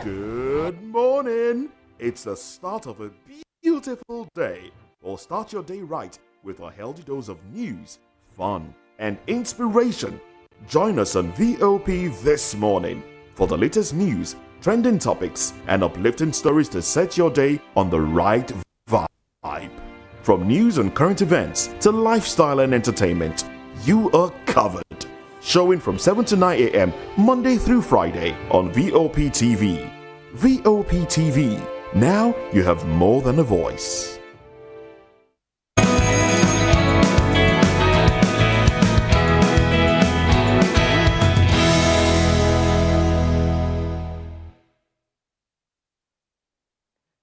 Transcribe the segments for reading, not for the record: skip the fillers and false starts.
Good morning. It's the start of a beautiful day. Or start your day right with a healthy dose of news, fun, and inspiration. Join us on VOP this morning for the latest news, trending topics, and uplifting stories to set your day on the right vibe. From news and current events to lifestyle and entertainment, you are covered. Showing from 7 to 9 a.m. Monday through Friday on VOP TV. VOP TV. Now you have more than a voice.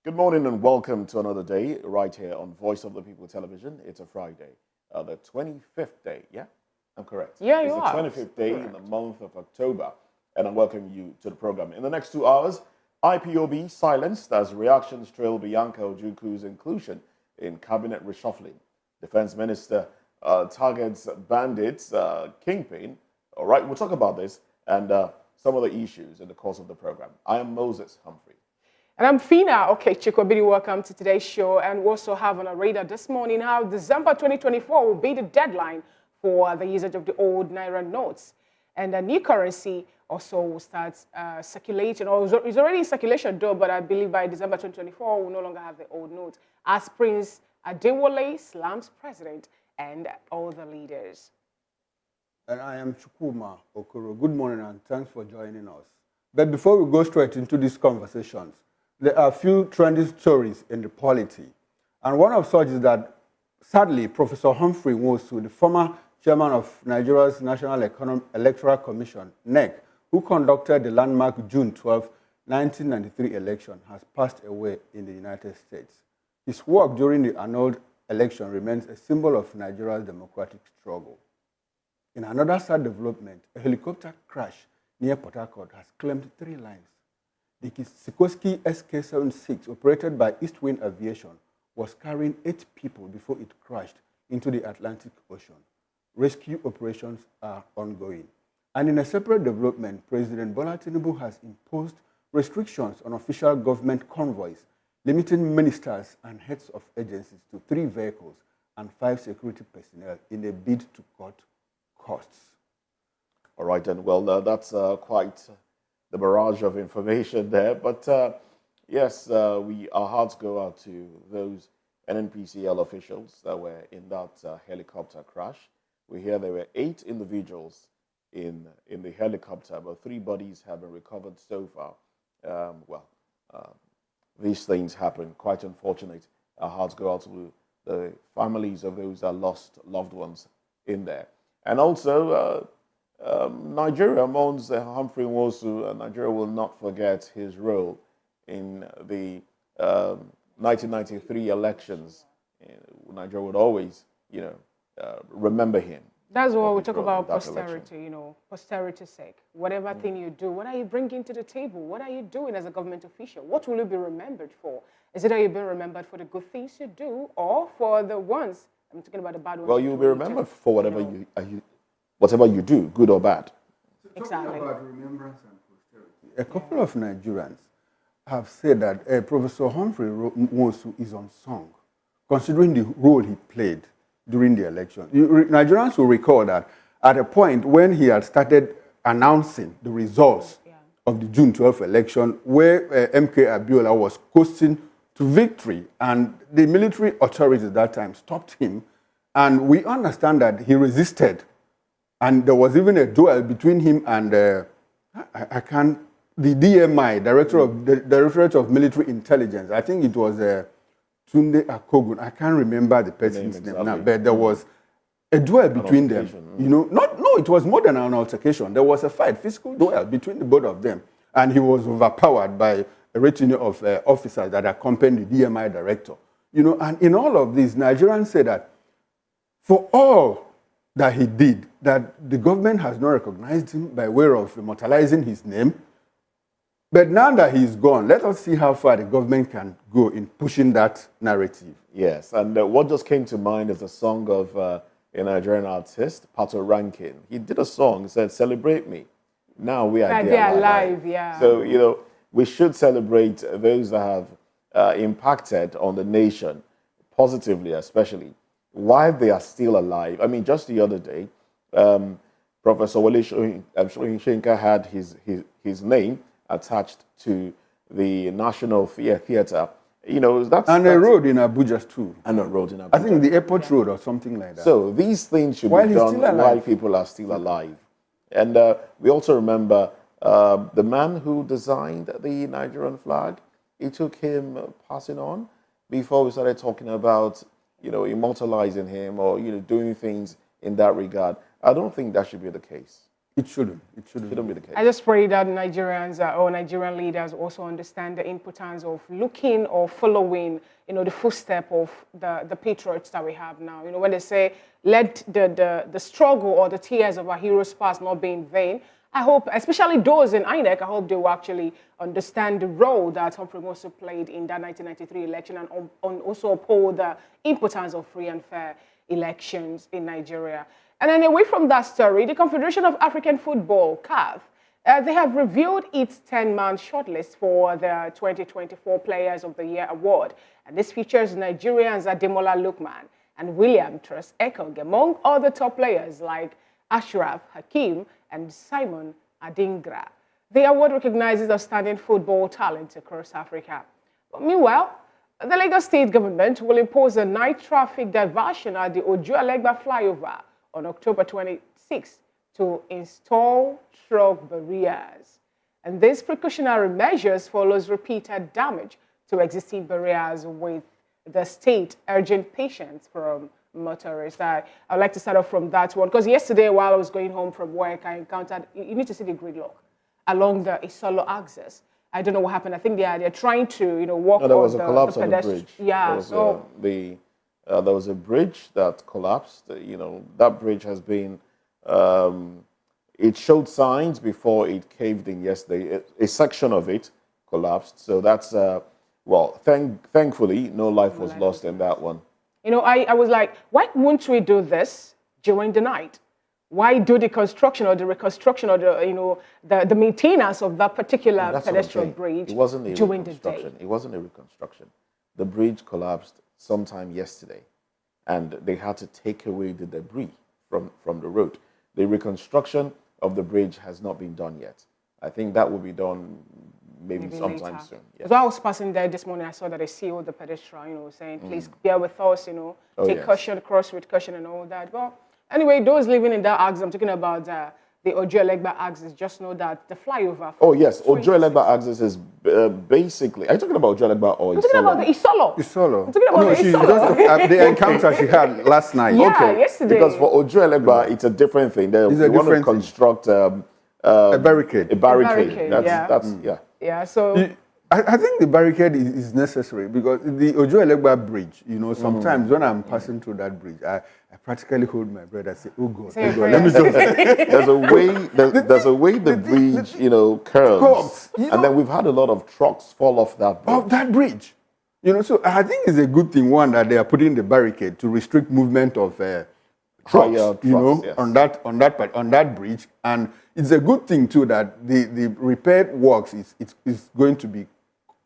Good morning and welcome to another day right here on Voice of the People Television. It's a Friday, the 25th day, yeah? I'm correct. Yeah, you are. It's the 25th day in the month of October, and I welcome you to the program. In the next 2 hours, IPOB silenced as reactions trail Bianca Ojukwu's inclusion in cabinet reshuffling. Defense Minister targets bandits, kingpin. All right, we'll talk about this and some of the issues in the course of the program. I am Moses Humphrey. And I'm Fina. Okay, Chikwabidi, welcome to today's show. And we also have on our radar this morning how December 2024 will be the deadline for the usage of the old Naira notes. And the new currency also will start circulating, or is already in circulation though, but I believe by December 2024, we'll no longer have the old notes, as Prince Adewole slams president and all the leaders. And I am Chukwuma Okoro. Good morning and thanks for joining us. But before we go straight into these conversations, there are a few trending stories in the polity. And one of such is that, sadly, Professor Humphrey Nwosu, the former chairman of Nigeria's National Electoral Commission, NEC, who conducted the landmark June 12, 1993 election, has passed away in the United States. His work during the annulled election remains a symbol of Nigeria's democratic struggle. In another sad development, a helicopter crash near Port Harcourt has claimed 3 lives. The Sikorsky SK-76, operated by East Wind Aviation, was carrying 8 people before it crashed into the Atlantic Ocean. Rescue operations are ongoing. And in a separate development, President Bola Tinubu has imposed restrictions on official government convoys, limiting ministers and heads of agencies to 3 vehicles and 5 security personnel in a bid to cut costs. All right, then. Well, that's quite the barrage of information there. But yes, our hearts go out to those NNPCL officials that were in that helicopter crash. We hear there were 8 individuals in the helicopter, but 3 bodies have been recovered so far. These things happen. Quite unfortunate. Our hearts go out to the families of those that lost loved ones in there. And also, Nigeria mourns Humphrey Nwosu, and Nigeria will not forget his role in the 1993 elections. Nigeria would always, remember him. That's what we talk about posterity, posterity's sake. Whatever thing you do, what are you bringing to the table? What are you doing as a government official? What will you be remembered for? Is it that you've been remembered for the good things you do, or for the ones, I'm talking about the bad ones? Well, you'll be remembered for whatever whatever you do, good or bad. Exactly. Talking about remembrance and posterity, a couple of Nigerians have said that Professor Humphrey Nwosu is unsung, considering the role he played during the election. Nigerians will recall that at a point when he had started announcing the results of the June 12th election, where MK Abiola was coasting to victory, and the military authorities at that time stopped him, and we understand that he resisted. And there was even a duel between him and the DMI, Directorate of Military Intelligence. I think it was Tunde Akogun. I can't remember the person's name now, but there was a duel between them. It was more than an altercation. There was a fight, physical duel between the both of them, and he was overpowered by a retinue of officers that accompanied the DMI director. And in all of this, Nigerians say that for all that he did, that the government has not recognized him by way of immortalizing his name. But now that he's gone, let us see how far the government can go in pushing that narrative. Yes, and what just came to mind is a song of a Nigerian artist, Pato Rankin. He did a song, he said, "Celebrate Me." now we are They are alive, yeah. So, you know, we should celebrate those that have impacted on the nation positively, especially while they are still alive. I mean, just the other day, Professor Wole Soyinka had his name attached to the National Theatre. You know, that's a road in Abuja too. And a road in Abuja. I think the airport road or something like that. So these things should be done while people are still alive. And we also remember the man who designed the Nigerian flag. It took him passing on before we started talking about, you know, immortalizing him or, you know, doing things in that regard. I don't think that should be the case. It shouldn't. It shouldn't be the case. I just pray that Nigerians or Nigerian leaders also understand the importance of looking or following, you know, the footstep of the patriots that we have now. You know, when they say, let the struggle or the tears of our heroes past not be in vain, I hope, especially those in INEC, I hope they will actually understand the role that Humphrey Nwosu played in that 1993 election and also uphold the importance of free and fair elections in Nigeria. And then away from that story, the Confederation of African Football, CAF, they have revealed its 10-man shortlist for the 2024 Players of the Year award. And this features Nigerians Adewole Lookman and William Trust Ekong, among other top players like Ashraf Hakim and Simon Adingra. The award recognizes outstanding football talent across Africa. But meanwhile, the Lagos State government will impose a night traffic diversion at the Ojuelegba flyover on October 26 to install truck barriers. And these precautionary measures follows repeated damage to existing barriers, with the state urging patience from motorists. I'd like to start off from that one, because yesterday while I was going home from work, I encountered, you need to see the gridlock along the Isolo axis. I don't know what happened. I think they're trying to, you know, walk on there was a collapse on the bridge. Yeah, there was a bridge that collapsed. You know, that bridge has been, it showed signs before it caved in yesterday. A section of it collapsed. So that's, well, thankfully, no life was lost in that one. You know, I was like, why wouldn't we do this during the night? Why do the construction or the reconstruction or the, you know, the maintenance of that particular pedestrian bridge during the day? It wasn't a reconstruction. The bridge collapsed sometime yesterday, and they had to take away the debris from the road. The reconstruction of the bridge has not been done yet. I think that will be done maybe sometime soon. Yes. So I was passing there this morning, I saw that they sealed the pedestrian, you know, saying, please bear with us, you know, take caution, cross with caution and all that. Well, anyway, those living in that axis, I'm talking about the Ojuelegba axis, just know that the flyover. Oh, yes. Ojuelegba axis is basically, are you talking about Ojuelegba or Isolo? I'm talking about the Isolo. Isolo. I'm talking about the Isolo. The encounter she had last night. Yeah, yesterday. Because for Ojuelegba, it's a different thing. They want to construct a barricade. A barricade. That's Yeah, so... I think the barricade is necessary, because the Ojuelegba bridge, you know, sometimes when I'm passing through that bridge, I practically hold my breath. I say, oh God, let me just... there's a way the bridge, you know, curves. And then we've had a lot of trucks fall off that bridge. Off that bridge. You know, so I think it's a good thing, one, that they are putting the barricade to restrict movement of trucks, you know, yes, on that bridge. And it's a good thing too that the repair works is going to be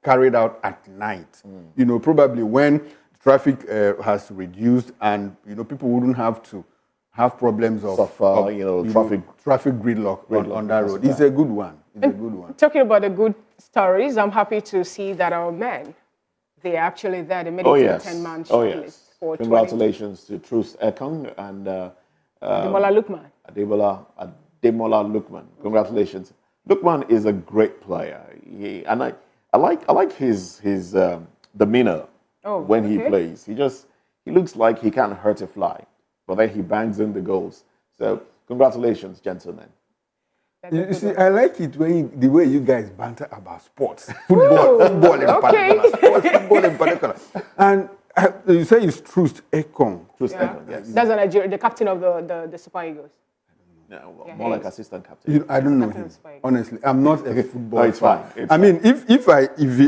carried out at night. You know, probably when traffic has reduced, and you know, people wouldn't have to have problems of traffic gridlock on that road. It's a good one. It's a good one. Talking about the good stories, I'm happy to see that our men, they're actually there. They made it to 10-man shortlist. Congratulations to Trust Ekong and Adewole Lookman. Adewole Lookman. Congratulations. Lookman is a great player. I like his demeanor when he plays. He looks like he can't hurt a fly, but then he bangs in the goals. So congratulations, gentlemen. You see, I like it the way you guys banter about sports, football in particular. And you say it's Trust Ekong. Ekong, yes. That's a Nigerian, the captain of the Super Eagles. No, more like assistant captain. I don't know him. Honestly, I'm not a football fan. It's fine. I mean, if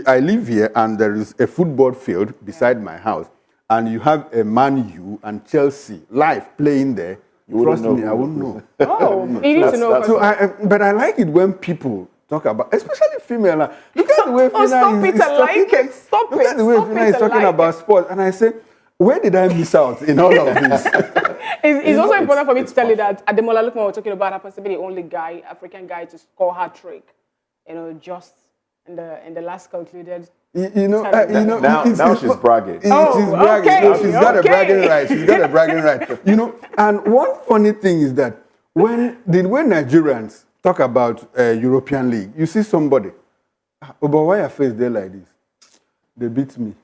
I live here and there is a football field beside my house, and you have a Man U and Chelsea live playing there, Trust me, I wouldn't know. Oh, you need to know. So but I like it when people talk about, especially female. Look at the way Oh, stop it, I like it. Stop Look it. at the way Stop Fina it, is I talking like about it. sports. And I say, where did I miss out in all of this? It's also important for me to tell you that Adewole Lukman we're talking about happens to be the only guy, African guy, to score hat-trick. Just in the last concluded. Now she's bragging. She's bragging. Okay, No, she's got a okay. bragging right. She's got a bragging right. And one funny thing is that when Nigerians talk about European League, you see somebody, but why your face there like this? They beat me.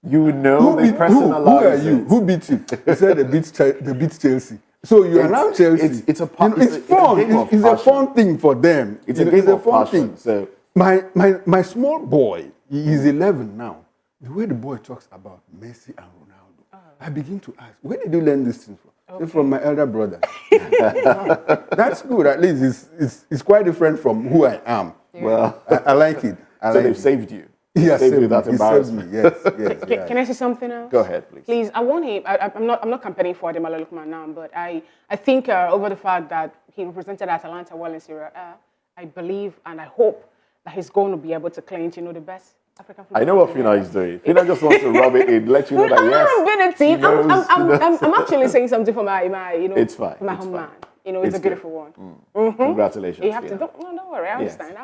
You know the personal. Who are you? Who beat you? He said they beat Chelsea. So you are now Chelsea. It's fun. It's a fun thing for them. It's a game of fun passion. thing. So my small boy, he's 11 now. The way the boy talks about Messi and Ronaldo, I begin to ask, where did you learn these things from? Okay. From my elder brother. That's good. At least it's quite different from who I am. Yeah. Well, I like it. So they've saved you. Yes, saved you that embarrassment. Yes. Can I say something now? Go ahead, please. Please, I want him. I'm not campaigning for Adewole Lukman now, but I think over the fact that he represented Atalanta well in Serie A, I believe and I hope that he's going to be able to clinch, the best African football. I know what Fina is doing. Fina just wants to rub it in, let you know that yes. I'm actually saying something for my it's fine. for my it's home fine. man. It's a beautiful one. Congratulations. You have to don't worry. I understand.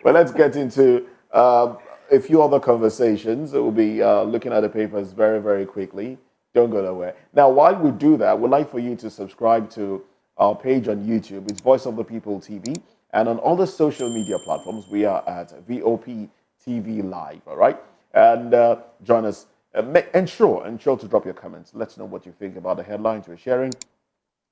Well, let's get into a few other conversations. We'll be looking at the papers very, very quickly. Don't go nowhere. Now, while we do that, we'd like for you to subscribe to our page on YouTube. It's Voice of the People TV. And on all the social media platforms, we are at VOP TV Live, all right? And join us. Ensure to drop your comments. Let's know what you think about the headlines we're sharing,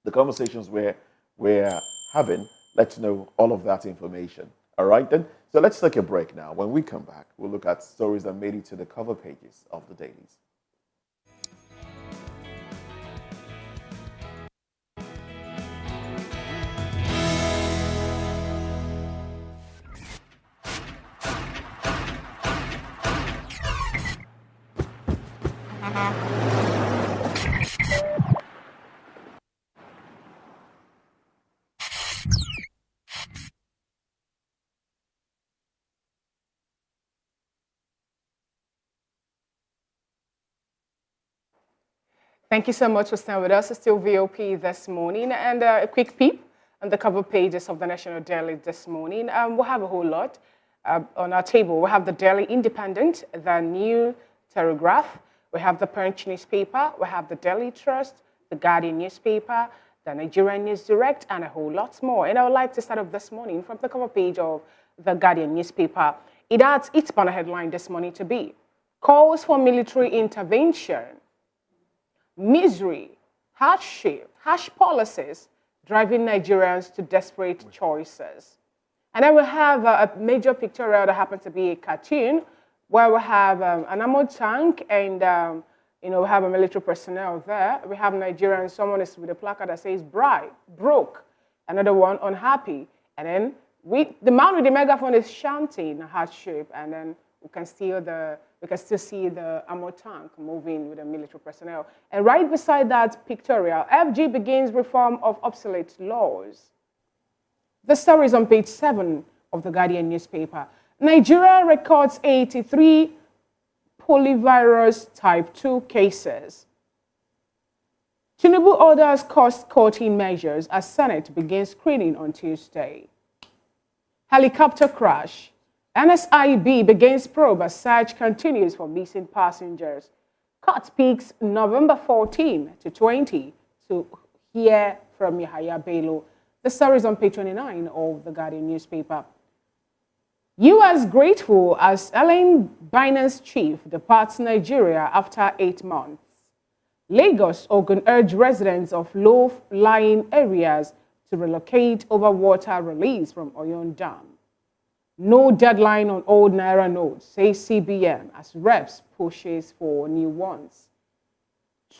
the conversations we're having. Let's know all of that information, all right then? So let's take a break now. When we come back, we'll look at stories that made it to the cover pages of the dailies. Thank you so much for staying with us. It's still VOP this morning, and a quick peep on the cover pages of the National Daily this morning. We'll have a whole lot on our table. We have the Daily Independent, the New Telegraph, we have the Punch newspaper, we have the Daily Trust, the Guardian newspaper, the Nigerian News Direct, and a whole lot more. And I would like to start off this morning from the cover page of the Guardian newspaper. It adds its banner headline this morning to be, calls for military intervention. Misery, hardship, harsh policies driving Nigerians to desperate choices. And then we have a major pictorial that happens to be a cartoon where we have an armored tank and we have a military personnel there. We have Nigerians, someone is with a placard that says broke, another one unhappy. And then the man with the megaphone is chanting hardship, and then we can still see the armored tank moving with the military personnel. And right beside that pictorial, FG begins reform of obsolete laws. The story is on page 7 of the Guardian newspaper. Nigeria records 83 poliovirus type 2 cases. Tinubu orders cost-cutting measures as Senate begins screening on Tuesday. Helicopter crash. NSIB begins probe as search continues for missing passengers. Court peaks November 14 to 20 to hear from Yahaya Bello. The story is on page 29 of the Guardian newspaper. U.S. grateful as Ellen Binance chief departs Nigeria after 8 months. Lagos Ogun urge residents of low-lying areas to relocate over water release from Oyon Dam. No deadline on old Naira notes, says CBN, as reps pushes for new ones.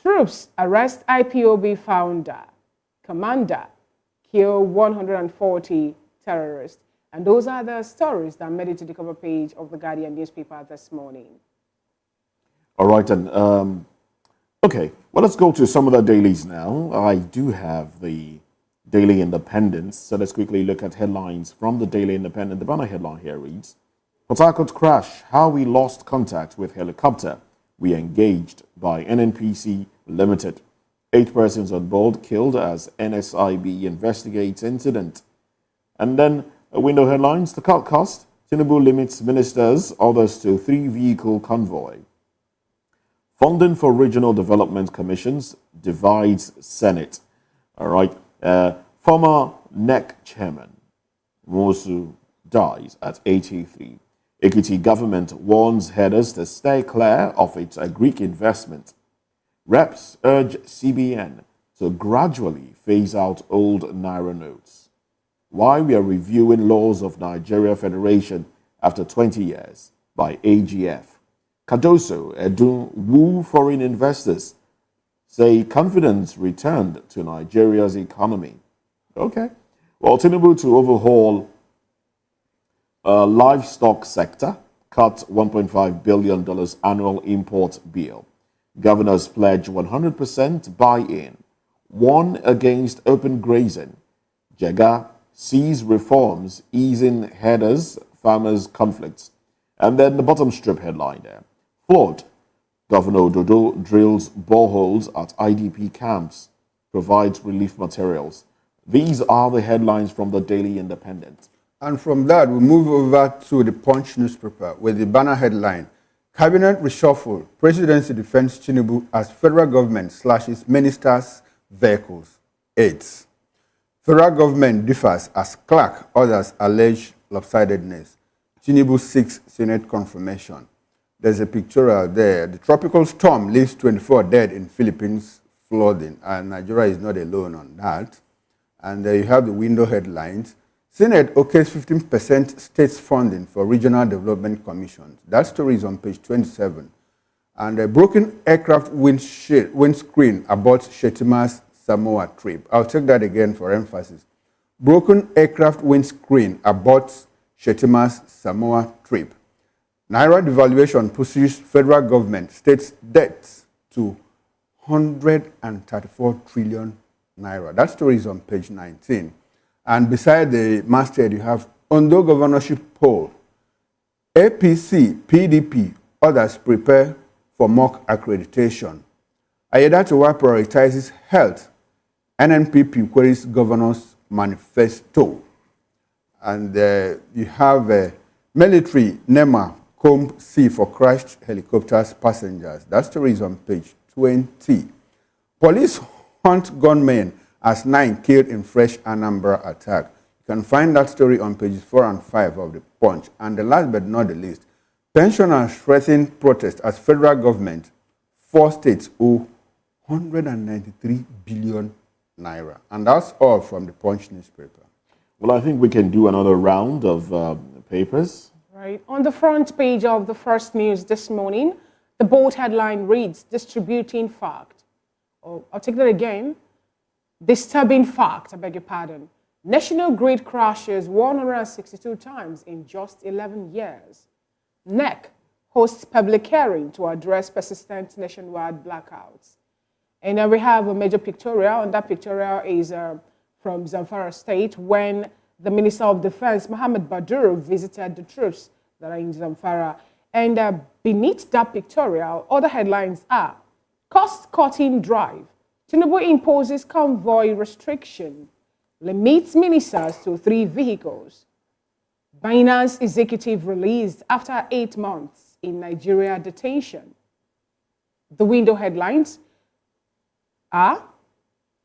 Troops arrest IPOB founder, commander, kill 140 terrorists. And those are the stories that made it to the cover page of the Guardian newspaper this morning. All right, and Okay, well, let's go to some of the dailies now. I do have the Daily Independent, so let's quickly look at headlines from the Daily Independent. The banner headline here reads, Port Harcourt crash, how we lost contact with helicopter. We engaged by NNPC Limited. 8 persons on board killed as NSIB investigates incident. And then window headlines, the cut cost, Tinubu limits ministers, others to 3-vehicle convoy. Funding for regional development commissions divides Senate. All right. Former NEC chairman Nwosu dies at 83. Ekiti government warns headers to stay clear of its Greek investment. Reps urge CBN to gradually phase out old Naira notes. Why we are reviewing laws of Nigeria Federation after 20 years by AGF. Cardoso, Edu, woo foreign investors, say confidence returned to Nigeria's economy. Okay. Well, Tinubu to overhaul livestock sector, cut $1.5 billion annual import bill. Governors pledge 100% buy-in. One against open grazing. Jega sees reforms easing headers, farmers' conflicts. And then the bottom strip headline there. Flood. Governor Dodo drills boreholes at IDP camps, provides relief materials. These are the headlines from the Daily Independent. And from that, we move over to the Punch newspaper with the banner headline, Cabinet Reshuffle, Presidency defends Tinubu as federal government slashes ministers' vehicles. 8. Federal government differs as clerk, others allege lopsidedness. Tinubu seeks Senate confirmation. There's a pictorial there. The tropical storm leaves 24 dead in Philippines flooding, and Nigeria is not alone on that. And there you have the window headlines. Senate okays 15% states funding for regional development commissions. That story is on page 27. And a broken aircraft windscreen aborts Shetima's Samoa trip. I'll take that again for emphasis. Broken aircraft windscreen aborts Shetima's Samoa trip. Naira devaluation pushes federal government states debts to 134 trillion naira. That story is on page 19. And beside the masthead, you have Ondo governorship poll. APC, PDP, others prepare for mock accreditation. Ayedatiwa prioritizes health. NNPP queries governor's manifesto. And you have military NEMA comb sea for crashed helicopters passengers. That story is on page 20. Police hunt gunmen as 9 killed in fresh Anambra attack. You can find that story on pages 4 and 5 of the Punch. And the last but not the least, pensioners threaten protest as federal government, 4 states owe 193 billion naira. And that's all from the Punch newspaper. Well, I think we can do another round of papers. Right. On the front page of the First News this morning, the bold headline reads, Distributing Fact. Oh, I'll take that again. Disturbing fact, I beg your pardon. National grid crashes 162 times in just 11 years. NEC hosts public hearing to address persistent nationwide blackouts. And then we have a major pictorial, and that pictorial is from Zamfara State when the Minister of Defense, Mohammed Baduru, visited the troops that are in Zamfara. And beneath that pictorial, other headlines are, cost-cutting drive. Tinubu imposes convoy restriction, limits ministers to 3 vehicles. Binance executive released after 8 months in Nigeria detention. The window headlines are,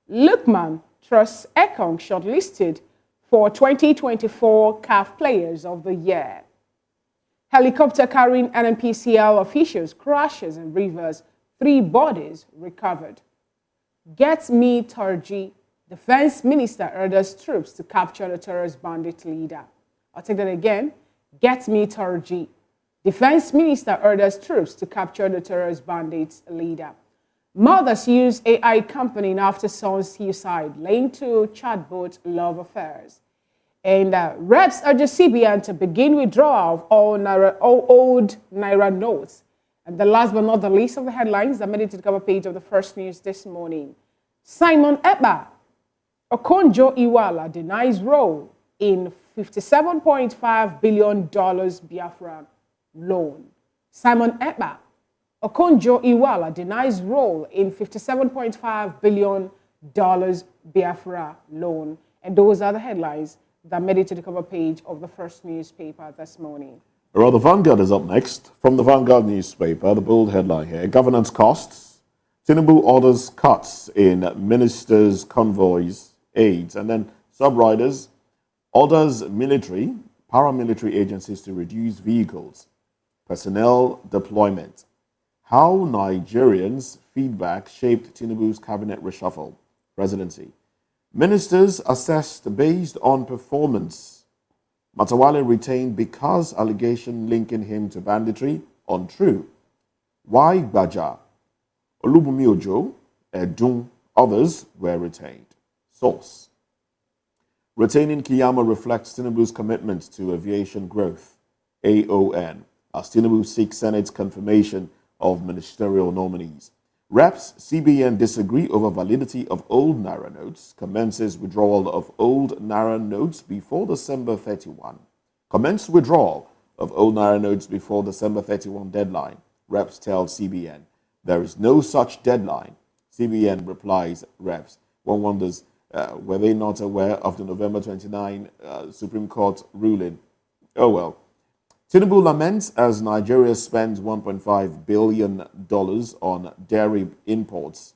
Lookman trusts Ekong shortlisted for 2024 CAF Players of the Year. Helicopter carrying NNPCL officials crashes in rivers, 3 bodies recovered. Get me Turji, Defense Minister orders troops to capture the terrorist bandit leader. I'll take that again. Get me Turji, Defense Minister orders troops to capture the terrorist bandit leader. Mothers use AI company after son's suicide, linked to chatbot love affairs. And reps urge CBN to begin withdrawal of all old Naira notes. And the last but not the least of the headlines that made it to the cover page of the First News this morning. Simon Ekpa Okonjo-Iweala denies role in $57.5 billion Biafra loan. Simon Ekpa Okonjo-Iweala denies role in $57.5 billion Biafra loan. And those are the headlines that made it to the cover page of the First newspaper this morning. Well, the Vanguard is up next. From the Vanguard newspaper, the bold headline here, governance costs, Tinubu orders cuts in ministers' convoys, aids, and then sub-riders, orders military, paramilitary agencies to reduce vehicles, personnel deployment. How Nigerians' feedback shaped Tinubu's cabinet reshuffle, presidency. Ministers assessed based on performance. Matawale retained because allegation linking him to banditry, untrue. Why Baja? Olubunmi Ojo, Edun, others were retained. Source. Retaining Kiyama reflects Tinubu's commitment to aviation growth, AON, as Tinubu seeks Senate's confirmation of ministerial nominees. Reps, CBN disagree over validity of old Naira notes, commences withdrawal of old Naira notes before December 31. Commence withdrawal of old Naira notes before December 31 deadline. Reps tell CBN. There is no such deadline. CBN replies, Reps. One wonders, were they not aware of the November 29 Supreme Court ruling? Oh well. Tinubu laments as Nigeria spends $1.5 billion on dairy imports.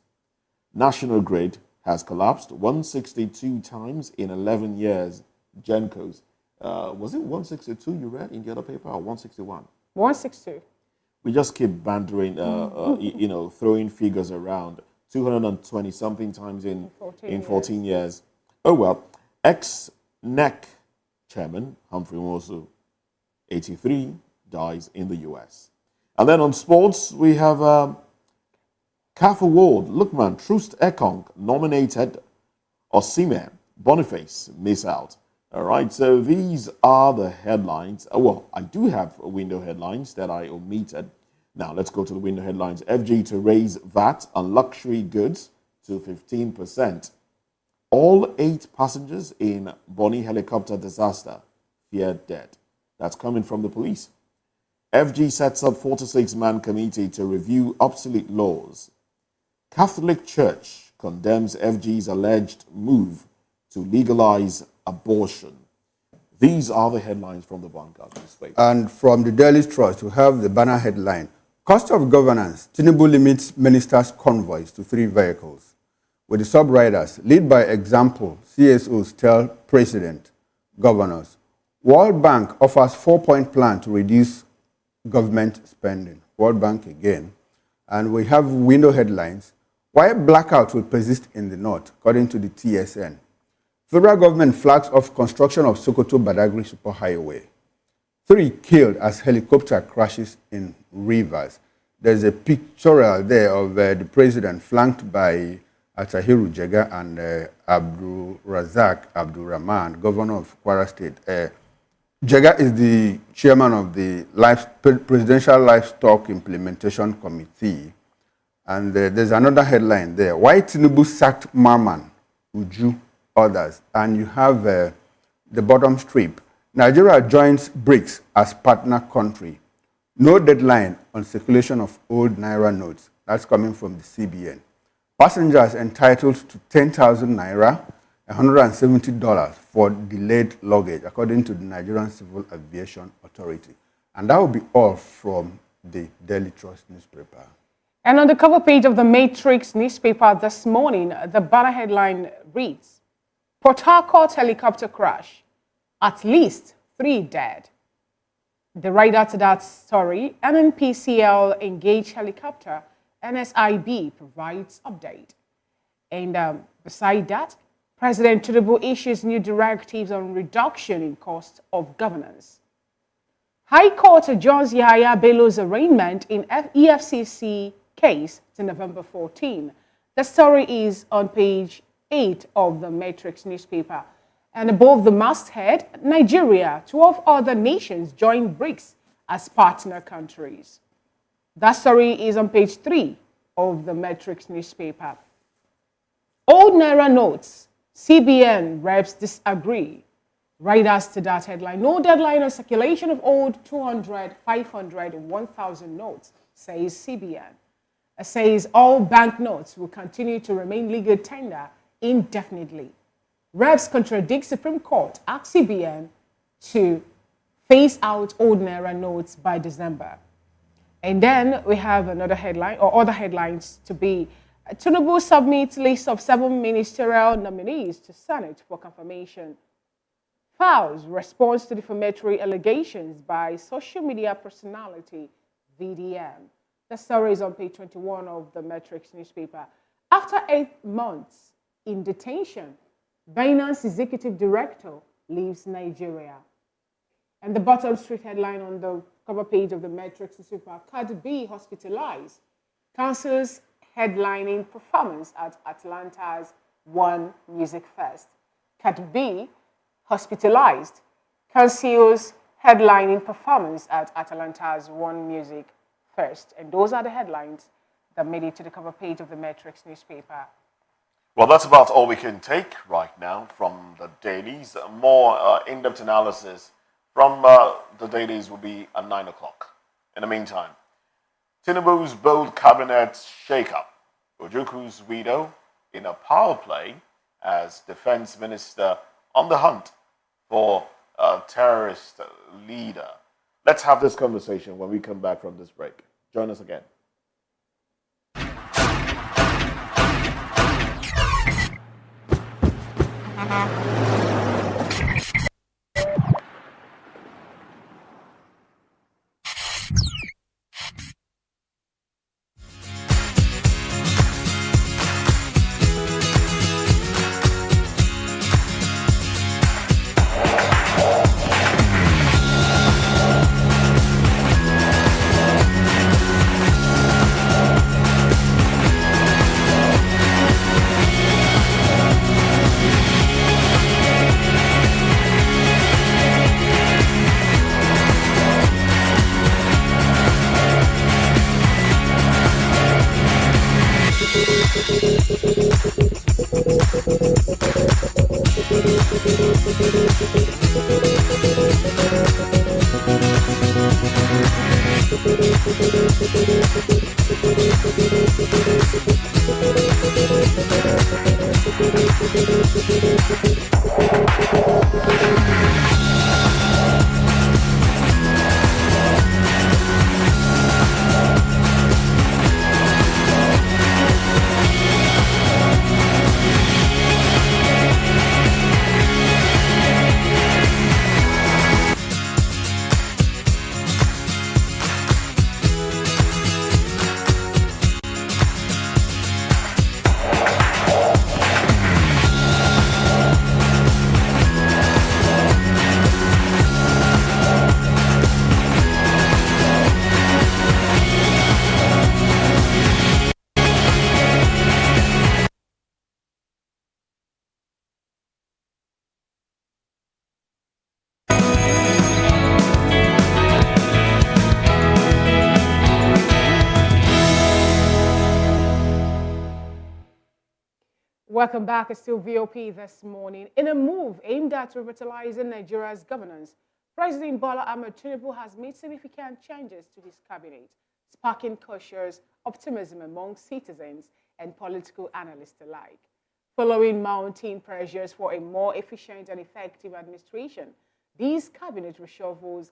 National Grid has collapsed 162 times in 11 years. Gencos. Was it 162 you read in the other paper or 161? 162. We just keep bantering, throwing figures around. 220-something times in 14 years. Oh well. Ex-NEC chairman, Humphrey Nwosu, 83, dies in the US. And then on sports, we have CAF Award, Lookman, Troost Ekong, nominated Osimhen, Boniface, miss out. All right, so these are the headlines. Well, I do have window headlines that I omitted. Now, let's go to the window headlines. FG to raise VAT on luxury goods to 15%. All 8 passengers in Bonny helicopter disaster feared dead. That's coming from the police. FG sets up 46-man committee to review obsolete laws. Catholic Church condemns FG's alleged move to legalize abortion. These are the headlines from the Vanguard newspaper. And from the Daily Trust, we have the banner headline, Cost of Governance, Tinubu limits ministers' convoys to 3 vehicles. With the sub-riders, lead by example, CSOs tell President, governors. World Bank offers 4-point plan to reduce government spending. World Bank again. And we have window headlines. Why blackout will persist in the north, according to the TSN. Federal government flags off construction of Sokoto-Badagry Superhighway. 3 killed as helicopter crashes in rivers. There's a pictorial there of the president flanked by Atahiru Jega and Abdul Razak Abdul Rahman, governor of Kwara State. Jega is the chairman of the Presidential Livestock Implementation Committee. And there's another headline there. Why Tinubu sacked Marman, Uju, others. And you have the bottom strip. Nigeria joins BRICS as partner country. No deadline on circulation of old Naira notes. That's coming from the CBN. Passengers entitled to 10,000 Naira, $170 for delayed luggage, according to the Nigerian Civil Aviation Authority. And that will be all from the Daily Trust newspaper. And on the cover page of the Matrix newspaper this morning, the banner headline reads, Port Harcourt helicopter crash, at least 3 dead. The writer to that story, NNPCL engaged helicopter, NSIB provides update. And beside that, President Tinubu issues new directives on reduction in cost of governance. High Court adjourns Yahaya Bello's arraignment in EFCC case to November 14. The story is on page 8 of the Matrix newspaper. And above the masthead, Nigeria, 12 other nations join BRICS as partner countries. That story is on page 3 of the Matrix newspaper. Old Naira notes, CBN reps disagree. Right as to that headline, no deadline on circulation of old 200, 500, and 1,000 notes, says CBN. It says all banknotes will continue to remain legal tender indefinitely. Reps contradict Supreme Court, ask CBN to phase out old Naira notes by December. And then we have another headline, or other headlines to be, Tinubu submits list of 7 ministerial nominees to Senate for confirmation. Files response to defamatory allegations by social media personality VDM. The story is on page 21 of the Matrix newspaper. After 8 months in detention, Binance executive director leaves Nigeria. And the bottom street headline on the cover page of the Matrix newspaper, Cardi B hospitalized, cancels headlining performance at Atlanta's One Music Fest. Cardi B hospitalized, cancels headlining performance at Atlanta's One Music Fest. And those are the headlines that made it to the cover page of the Matrix newspaper. Well, that's about all we can take right now from the dailies. More in-depth analysis from the dailies will be at 9 o'clock. In the meantime, Tinubu's bold cabinet shake-up, Ojukwu's widow in a power play as defense minister on the hunt for a terrorist leader. Let's have this conversation when we come back from this break. Join us again. Welcome back. It's still VOP this morning. In a move aimed at revitalizing Nigeria's governance, President Bola Ahmed Tinubu has made significant changes to his cabinet, sparking cautious optimism among citizens and political analysts alike. Following mounting pressures for a more efficient and effective administration, these cabinet reshuffles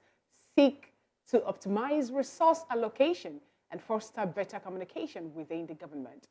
seek to optimize resource allocation and foster better communication within the government.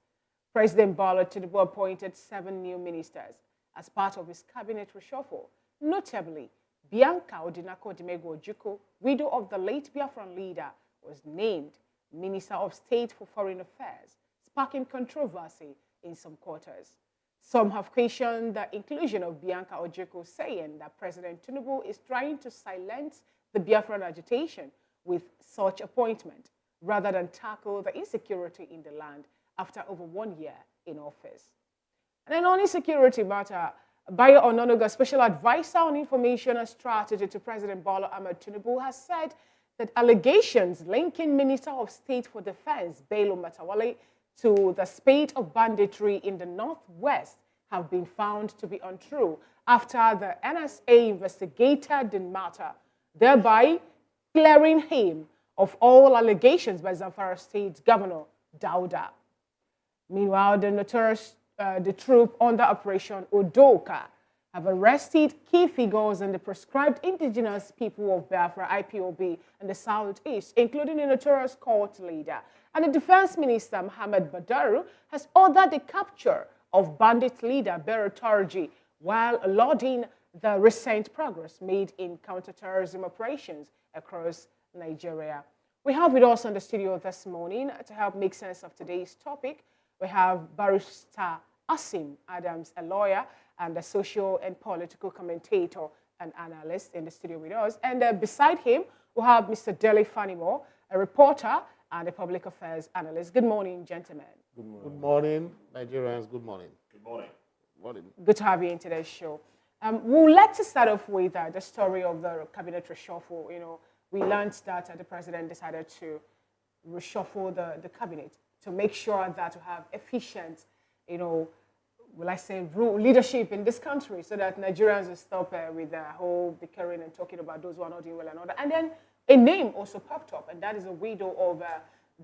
President Bola Tinubu appointed 7 new ministers as part of his cabinet reshuffle. Notably, Bianca Ojukwu, widow of the late Biafran leader, was named Minister of State for Foreign Affairs, sparking controversy in some quarters. Some have questioned the inclusion of Bianca Ojukwu, saying that President Tinubu is trying to silence the Biafran agitation with such appointment, rather than tackle the insecurity in the land after over 1 year in office. And then on insecurity matter, Bayo Ononuga, Special Advisor on Information and Strategy to President Bola Ahmed Tinubu, has said that allegations linking Minister of State for Defense, Bello Matawalle, to the spate of banditry in the Northwest have been found to be untrue after the NSA investigated the matter, thereby clearing him of all allegations by Zamfara State Governor Dauda. Meanwhile, the troop under Operation Odoka have arrested key figures in the proscribed indigenous people of Biafra, IPOB, in the southeast, including the notorious cult leader. And the defense minister, Mohammed Badaru, has ordered the capture of bandit leader Bero Tarji while lauding the recent progress made in counterterrorism operations across Nigeria. We have with us in the studio this morning to help make sense of today's topic. We have Barrister Asim Adams, a lawyer and a social and political commentator and analyst in the studio with us. And beside him, we have Mr. Dele Fanimo, a reporter and a public affairs analyst. Good morning, gentlemen. Good morning. Good morning, Nigerians. Good morning. Good morning. Good morning. Good to have you in today's show. We'd like to start off with the story of the cabinet reshuffle. You know, we learned that the president decided to reshuffle the cabinet to make sure that we have efficient, you know, will I say, leadership in this country so that Nigerians will stop with the whole bickering and talking about those who are not doing well and all that. And then a name also popped up, and that is a widow of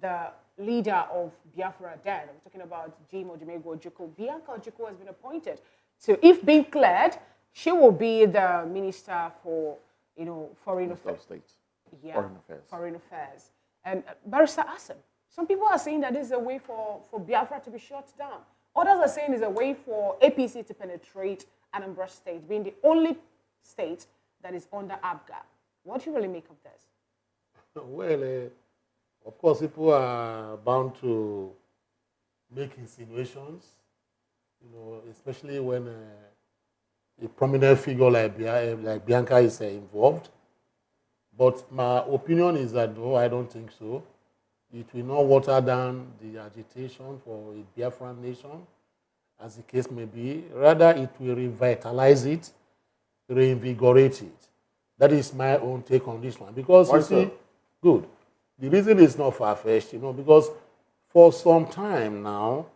the leader of Biafra then. I'm talking about Bianca Ojukwu. Bianca Ojukwu has been appointed to, if being cleared, she will be the minister for, you know, foreign affairs. Yeah, foreign affairs. And Barrister Assam, some people are saying that this is a way for Biafra to be shut down. Others are saying it's a way for APC to penetrate Anambra State, being the only state that is under ABGA. What do you really make of this? Well, of course, people are bound to make insinuations, you know, especially when a prominent figure like Bianca is involved. But my opinion is that, no, I don't think so. It will not water down the agitation for a Biafran nation, as the case may be. Rather, it will revitalize it, reinvigorate it. That is my own take on this one. Because, you see, good. The reason is not far-fetched, you know, because for some time now,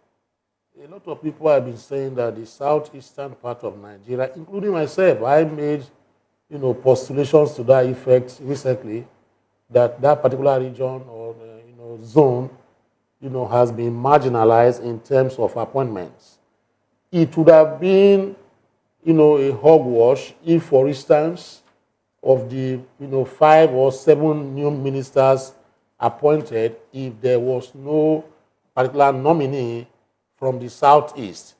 a lot of people have been saying that the southeastern part of Nigeria, including myself, I made, you know, postulations to that effect recently, that particular region or zone, you know, has been marginalized in terms of appointments. It would have been, you know, a hogwash if, for instance, of the, you know, 5 or 7 new ministers appointed, if there was no particular nominee from the southeast.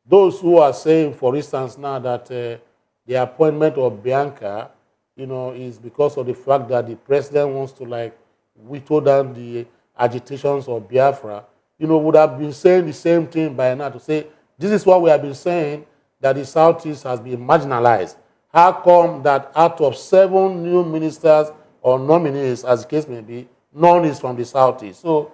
Those who are saying, for instance, now that the appointment of Bianca, you know, is because of the fact that the president wants to, like, whittle down the agitations of Biafra, you know, would have been saying the same thing by now to say, this is what we have been saying, that the Southeast has been marginalized. How come that out of 7 new ministers or nominees, as the case may be, none is from the Southeast? So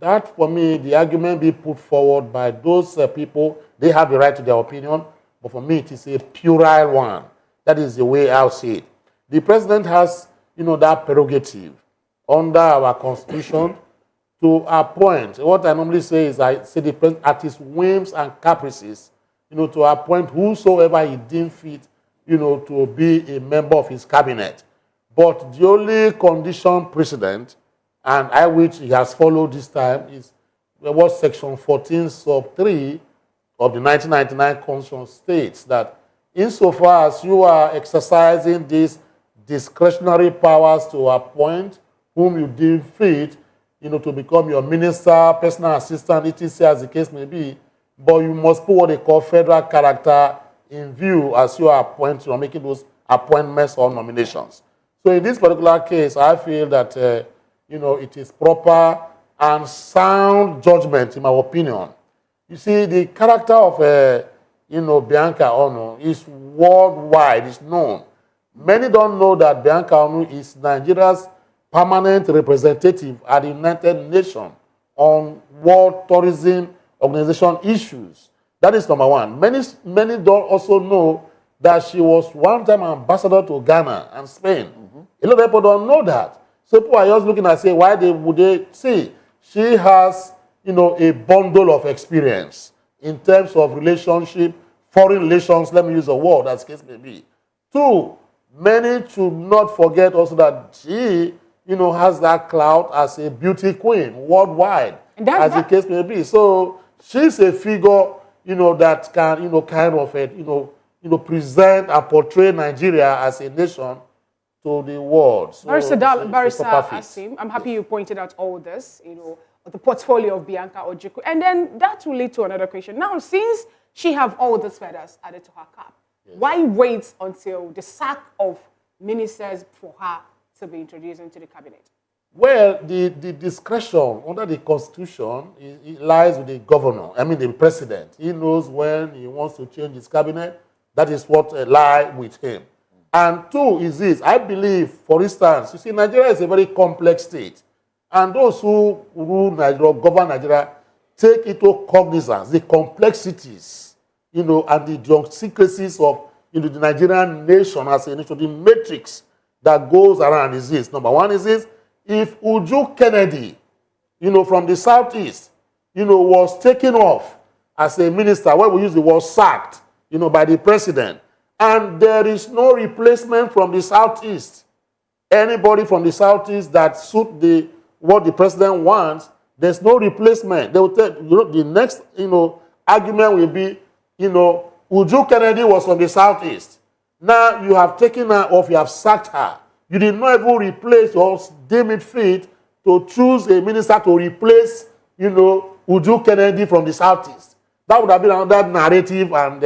that, for me, the argument be put forward by those people, they have the right to their opinion, but for me, it is a puerile one. That is the way I'll see it. The president has, you know, that prerogative under our constitution to appoint. What I normally say is, I say the president at his whims and caprices, you know, to appoint whosoever he deems fit, you know, to be a member of his cabinet. But the only condition precedent, and I which he has followed this time, is what Section 14 sub 3 of the 1999 Constitution states that insofar as you are exercising these discretionary powers to appoint whom you deem fit, you know, to become your minister, personal assistant, etc., as the case may be, but you must put what they call federal character in view as you are appointing or making those appointments or nominations. So in this particular case, I feel that, you know, it is proper and sound judgment, in my opinion. You see, the character of, you know, Bianca Onu is worldwide, it's known. Many don't know that Bianca Onu is Nigeria's permanent representative at the United Nations on World Tourism Organization issues. That is number one. Many don't also know that she was one time ambassador to Ghana and Spain. A lot of people don't know that. So people are just looking and say, why would they see? She has, a bundle of experience in terms of relationship, foreign relations, let me use a word as case may be. Two, many should not forget also that she, has that clout as a beauty queen worldwide, as the case may be. So she's a figure, that can, kind of, present and portray Nigeria as a nation to the world. So Barrister Asim, I'm happy you pointed out all this, the portfolio of Bianca Ojukwu. And then that will lead to another question. Now, since she have all these feathers added to her cap, why wait until the sack of ministers for her to be introduced into the cabinet? Well, the discretion under the Constitution it lies with the governor, the president. He knows when he wants to change his cabinet. That is what lies with him. And two is this. I believe, for instance, you see, Nigeria is a very complex state. And those who rule Nigeria, govern Nigeria, take into cognizance the complexities, and the idiosyncrasies of the Nigerian nation as a nation, the matrix that goes around is this. Number one is this. If Uju Kennedy, from the southeast, was taken off as a minister, where we use the word sacked, by the president, and there is no replacement from the southeast, anybody from the southeast that suit what the president wants, there's no replacement. They will tell the next argument will be, Uju Kennedy was from the southeast. Now you have taken her off, you have sacked her. You did not even replace or deem it fit to choose a minister to replace, Uju Kennedy from the southeast. That would have been another narrative and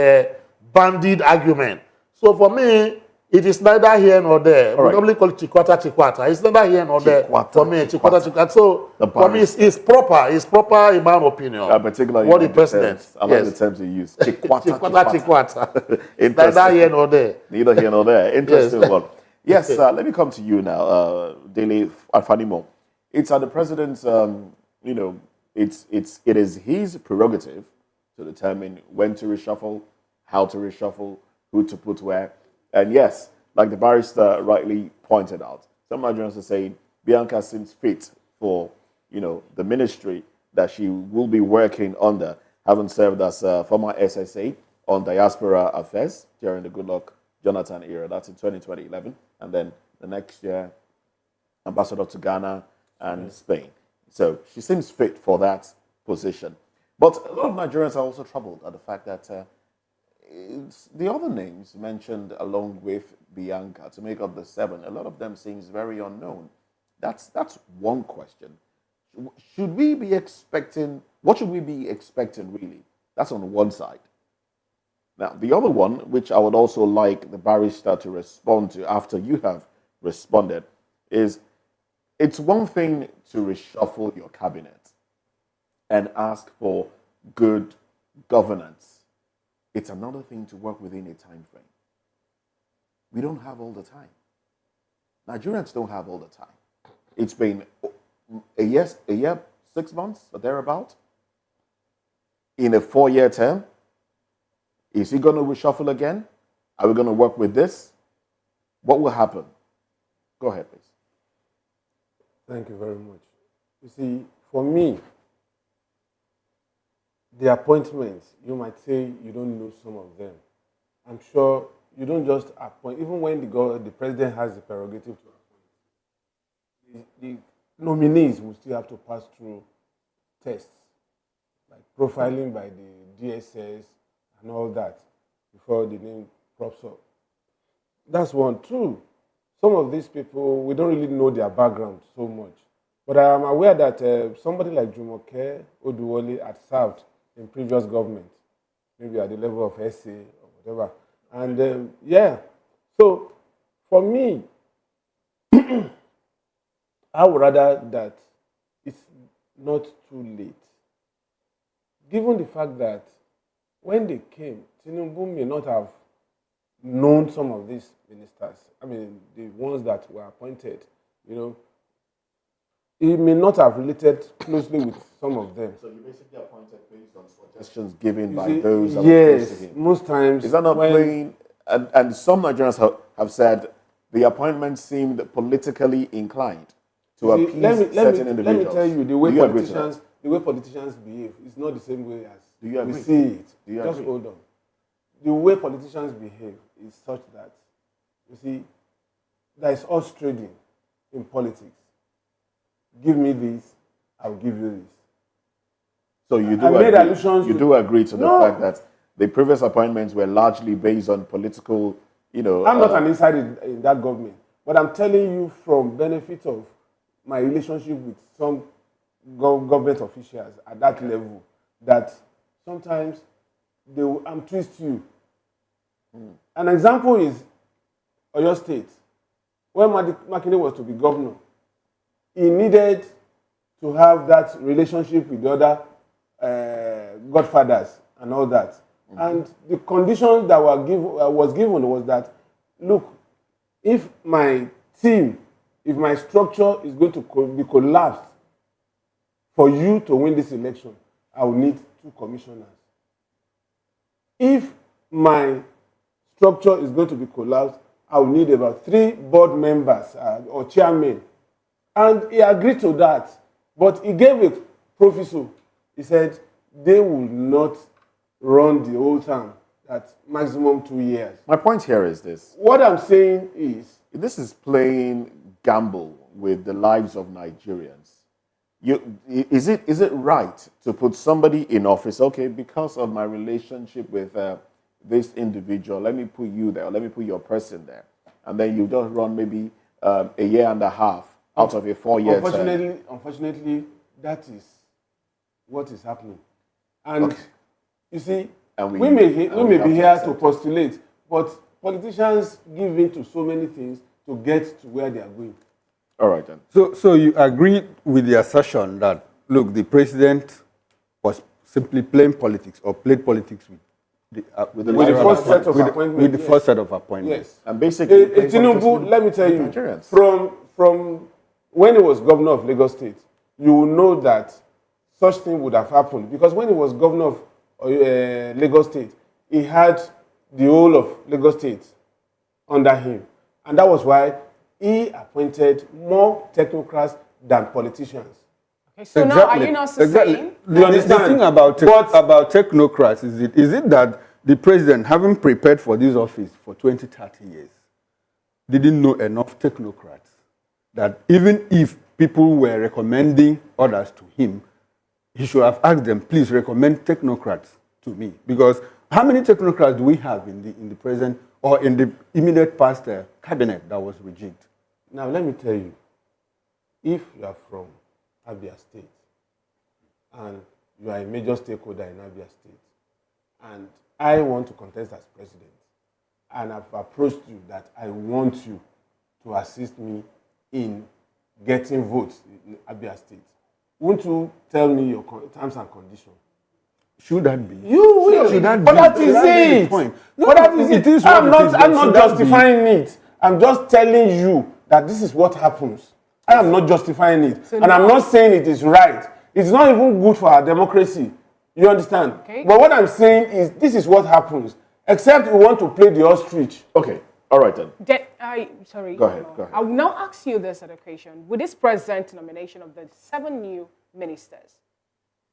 bandit argument. So for me, it is neither here nor there. We normally call it chikwata. It's neither here nor there. For me, chikwata. So for me, it's proper. It's proper in my opinion. Particularly what the president. I like the terms you use. Chikwata. It's neither here nor there. Neither here nor there. Interesting one. Yes, let me come to you now, Dele Alfanimo. It's at the president's, it is his prerogative to determine when to reshuffle, how to reshuffle, who to put where. And yes, like the barrister rightly pointed out, some Nigerians are saying Bianca seems fit for, the ministry that she will be working under, having served as former SSA on diaspora affairs during the Goodluck Jonathan era. That's in 2011. And then the next year, ambassador to Ghana and Spain. So she seems fit for that position. But a lot of Nigerians are also troubled at the fact that the other names mentioned along with Bianca to make up the 7, a lot of them seems very unknown. That's one question. Should we be expecting, what should we be expecting really? That's on one side. Now, the other one, which I would also like the barrister to respond to after you have responded, is it's one thing to reshuffle your cabinet and ask for good governance. It's another thing to work within a time frame. We don't have all the time. Nigerians don't have all the time. It's been a year, 6 months, or thereabout, in a 4-year term. Is he going to reshuffle again? Are we going to work with this? What will happen? Go ahead, please. Thank you very much. You see, for me, the appointments, you might say you don't know some of them. I'm sure you don't just appoint, even when the president has the prerogative to appoint. The nominees will still have to pass through tests, like profiling by the DSS and all that, before the name props up. That's one. Two, some of these people, we don't really know their background so much. But I am aware that somebody like Jumoke Adewole had served in previous government, maybe at the level of SA or whatever. And so for me, I would rather that it's not too late. Given the fact that when they came, Tinubu may not have known some of these ministers. I mean, the ones that were appointed, he may not have related closely with some of them. So you basically appointed based on suggestions given by those that were close to him. Most times. Is that not plain? And some Nigerians have said the appointment seemed politically inclined. to appease certain individuals. Let me tell you, the way Do you agree to that? politicians behave is not the same way as Do you agree? we see it. Do you Just agree? hold on. The way politicians behave is such that, you see, there is horse trading in politics. Give me this, I'll give you this. So you do I made agree, allusions you to- do agree to the No. fact that the previous appointments were largely based on political, I'm not an insider in that government, but I'm telling you from benefit of my relationship with some government officials at that level, that sometimes they will twist you. An example is Oyo State. When Makinde was to be governor, he needed to have that relationship with the other godfathers and all that. And the conditions that was given was that, look, if my team, if my structure is going to be collapsed for you to win this election, I will need 2 commissioners. If my structure is going to be collapsed, I will need about 3 board members or chairmen. And he agreed to that. But he gave a proviso. He said they will not run the whole term at maximum 2 years. My point here is this. What I'm saying is, This is playing gamble with the lives of Nigerians. Is it right to put somebody in office, okay, because of my relationship with this individual, let me put you there, or let me put your person there, and then you just run maybe a year and a half out of a 4-year term? Unfortunately, that is what is happening. And you see, we may be here to postulate, but politicians give in to so many things to get to where they are going. All right, then. So you agree with the assertion that, look, the president was simply playing politics or played politics with the first set of appointments. With the first set of appointments. Yes. And basically, Tinubu, let me tell you, Nigerians. from when he was governor of Lagos State, you will know that such thing would have happened. Because when he was governor of Lagos State, he had the whole of Lagos State under him. And that was why he appointed more technocrats than politicians. Okay, so now are you not saying? The thing about technocrats is it that the president, having prepared for this office for 20, 30 years, didn't know enough technocrats that even if people were recommending others to him, he should have asked them, please recommend technocrats to me. Because how many technocrats do we have in the present or in the immediate past cabinet that was rejigged? Now, let me tell you, if you are from Abia State and you are a major stakeholder in Abia State, and I want to contest as president, and I've approached you that I want you to assist me in getting votes in Abia State, won't you tell me your terms and conditions? Should that be? You will. Should that be? But that is it. No, but that is it. I'm not justifying it. I'm just telling you that this is what happens. I am not justifying it. So and I'm not saying it is right. It's not even good for our democracy. You understand? Okay. But what I'm saying is this is what happens. Except you want to play the ostrich. Okay. All right then. Sorry. Go ahead. I will now ask you this question. With this present nomination of the 7 new ministers,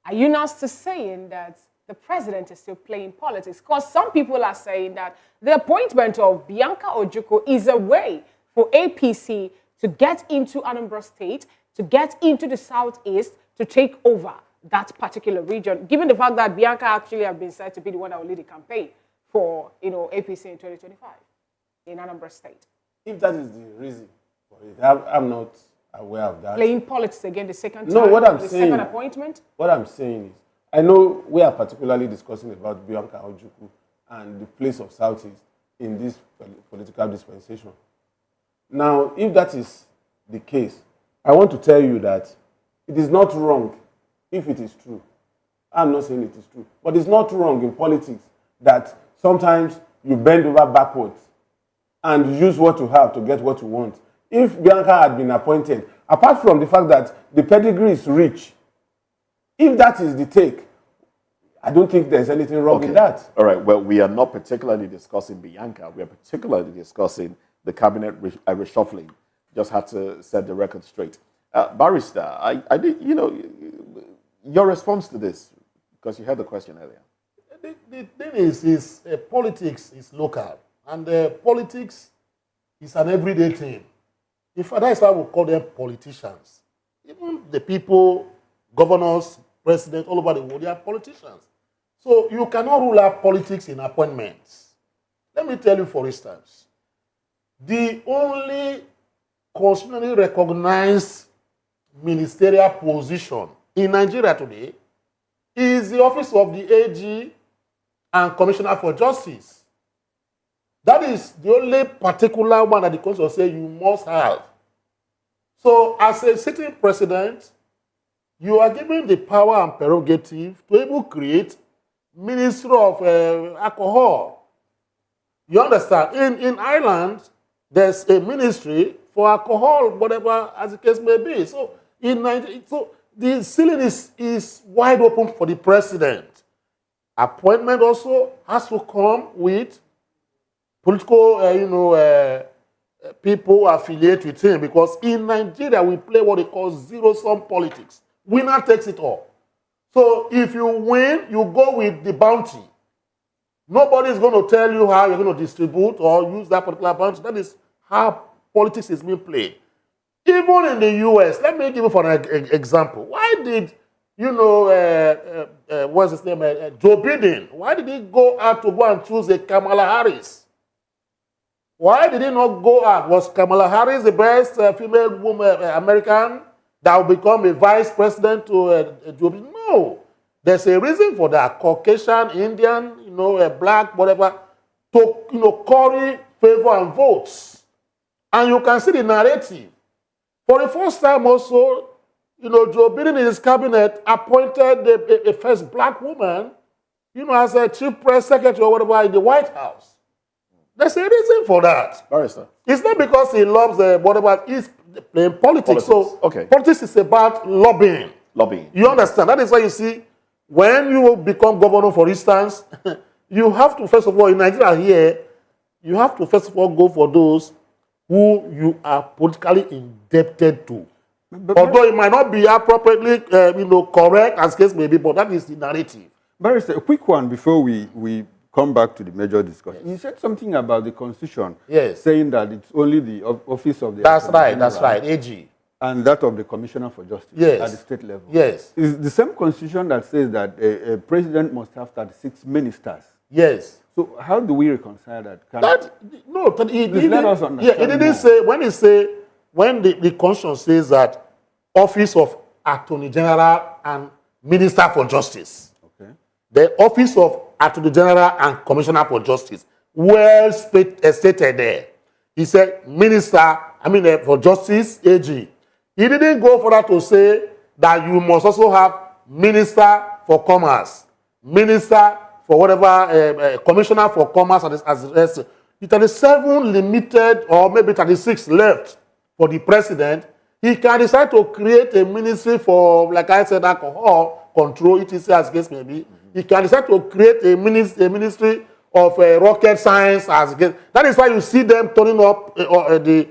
are you now still saying that the president is still playing politics? Because some people are saying that the appointment of Bianca Ojukwu is a way for APC to get into Anambra State, to get into the Southeast, to take over that particular region, given the fact that Bianca actually has been said to be the one that will lead the campaign for APC in 2025 in Anambra State. If that is the reason for it, I'm not aware of that. Playing politics again the second time? No, what I'm the saying, second appointment? What I'm saying is, I know we are particularly discussing about Bianca Ojukwu and the place of Southeast in this political dispensation. Now, if that is the case, I want to tell you that it is not wrong if it is true. I'm not saying it is true, but it's not wrong in politics that sometimes you bend over backwards and use what you have to get what you want. If Bianca had been appointed, apart from the fact that the pedigree is rich, if that is the take, I don't think there's anything wrong with that. All right. Well, we are not particularly discussing Bianca. We are particularly discussing the cabinet reshuffling. Just had to set the record straight. Barrister, I did, you know, your response to this, because you had the question earlier. The thing is politics is local, and politics is an everyday thing. That is why we call them politicians. Even the people, governors, presidents all over the world, they are politicians. So you cannot rule out politics in appointments. Let me tell you, for instance, the only constitutionally recognized ministerial position in Nigeria today is the office of the AG and Commissioner for Justice. That is the only particular one that the Constitution says you must have. So as a sitting president, you are given the power and prerogative to able create Ministry of Alcohol. You understand? In Ireland, there's a ministry for alcohol, whatever as the case may be. So in Nigeria, the ceiling is wide open for the president. Appointment also has to come with political, people affiliate with him, because in Nigeria we play what they call zero-sum politics. Winner takes it all. So if you win, you go with the bounty. Nobody is going to tell you how you're going to distribute or use that particular bounty. That is how politics is being played. Even in the U.S., let me give you for an example. Why did, what's his name, Joe Biden, why did he go out to go and choose a Kamala Harris? Why did he not go out? Was Kamala Harris the best female woman, American, that will become a vice president to Joe Biden? No. There's a reason for that. Caucasian, Indian, black, whatever, to curry favor and votes. And you can see the narrative. For the first time also, Joe Biden in his cabinet appointed the first black woman, as a chief press secretary or whatever in the White House. There's a reason for that. Barrister. It's not because he loves whatever, he's playing politics. So okay. Politics is about lobbying. Lobbying. You understand? That is why you see, when you become governor, for instance, you have to, first of all, in Nigeria here, you have to first of all go for those who you are politically indebted to. Although it might not be appropriately, correct, as case may be, but that is the narrative. Barrister, a quick one before we come back to the major discussion. You said something about the Constitution, yes, saying that it's only the office of the That's right, AG. And that of the Commissioner for Justice Yes. at the state level. Yes. It's the same Constitution that says that a president must have 36 ministers. Yes. So how do we reconcile that? He didn't didn't say, when the Constitution says that office of Attorney General and Minister for Justice. Okay. The office of Attorney General and Commissioner for Justice, stated there. He said for Justice, AG. He didn't go further to say that you must also have Minister for Commerce, Minister for whatever, Commissioner for Commerce as the rest. The 37 limited, or maybe 36 left for the president. He can decide to create a ministry for, like I said, alcohol control, etc. as case may be. He can decide to create a ministry of rocket science as case. That is why you see them turning up the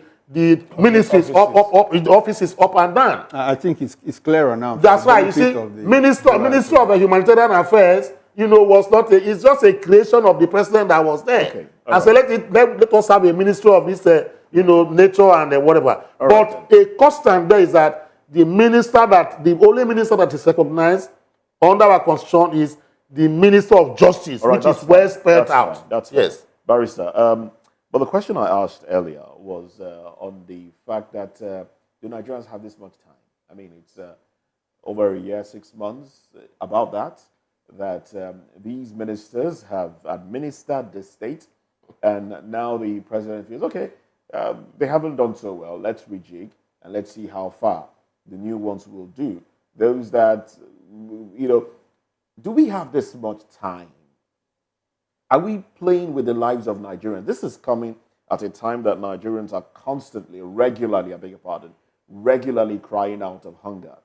ministries offices up and down. I think it's clearer now. That's right. You see, Ministry of Humanitarian Affairs, was not. It's just a creation of the president that was there. Okay. And so let us have a ministry of this, nature and whatever. But a constant there is that the only minister that is recognized under our constitution is the Minister of Justice, which is well spelled out. That's yes, fine. Barrister. But the question I asked earlier was on the fact that do Nigerians have this much time? I mean, it's over a year, 6 months, about that these ministers have administered the state, and now the president feels, okay, they haven't done so well, let's rejig, and let's see how far the new ones will do. Those that, do we have this much time? Are we playing with the lives of Nigerians? This is coming at a time that Nigerians are regularly crying out of hunger.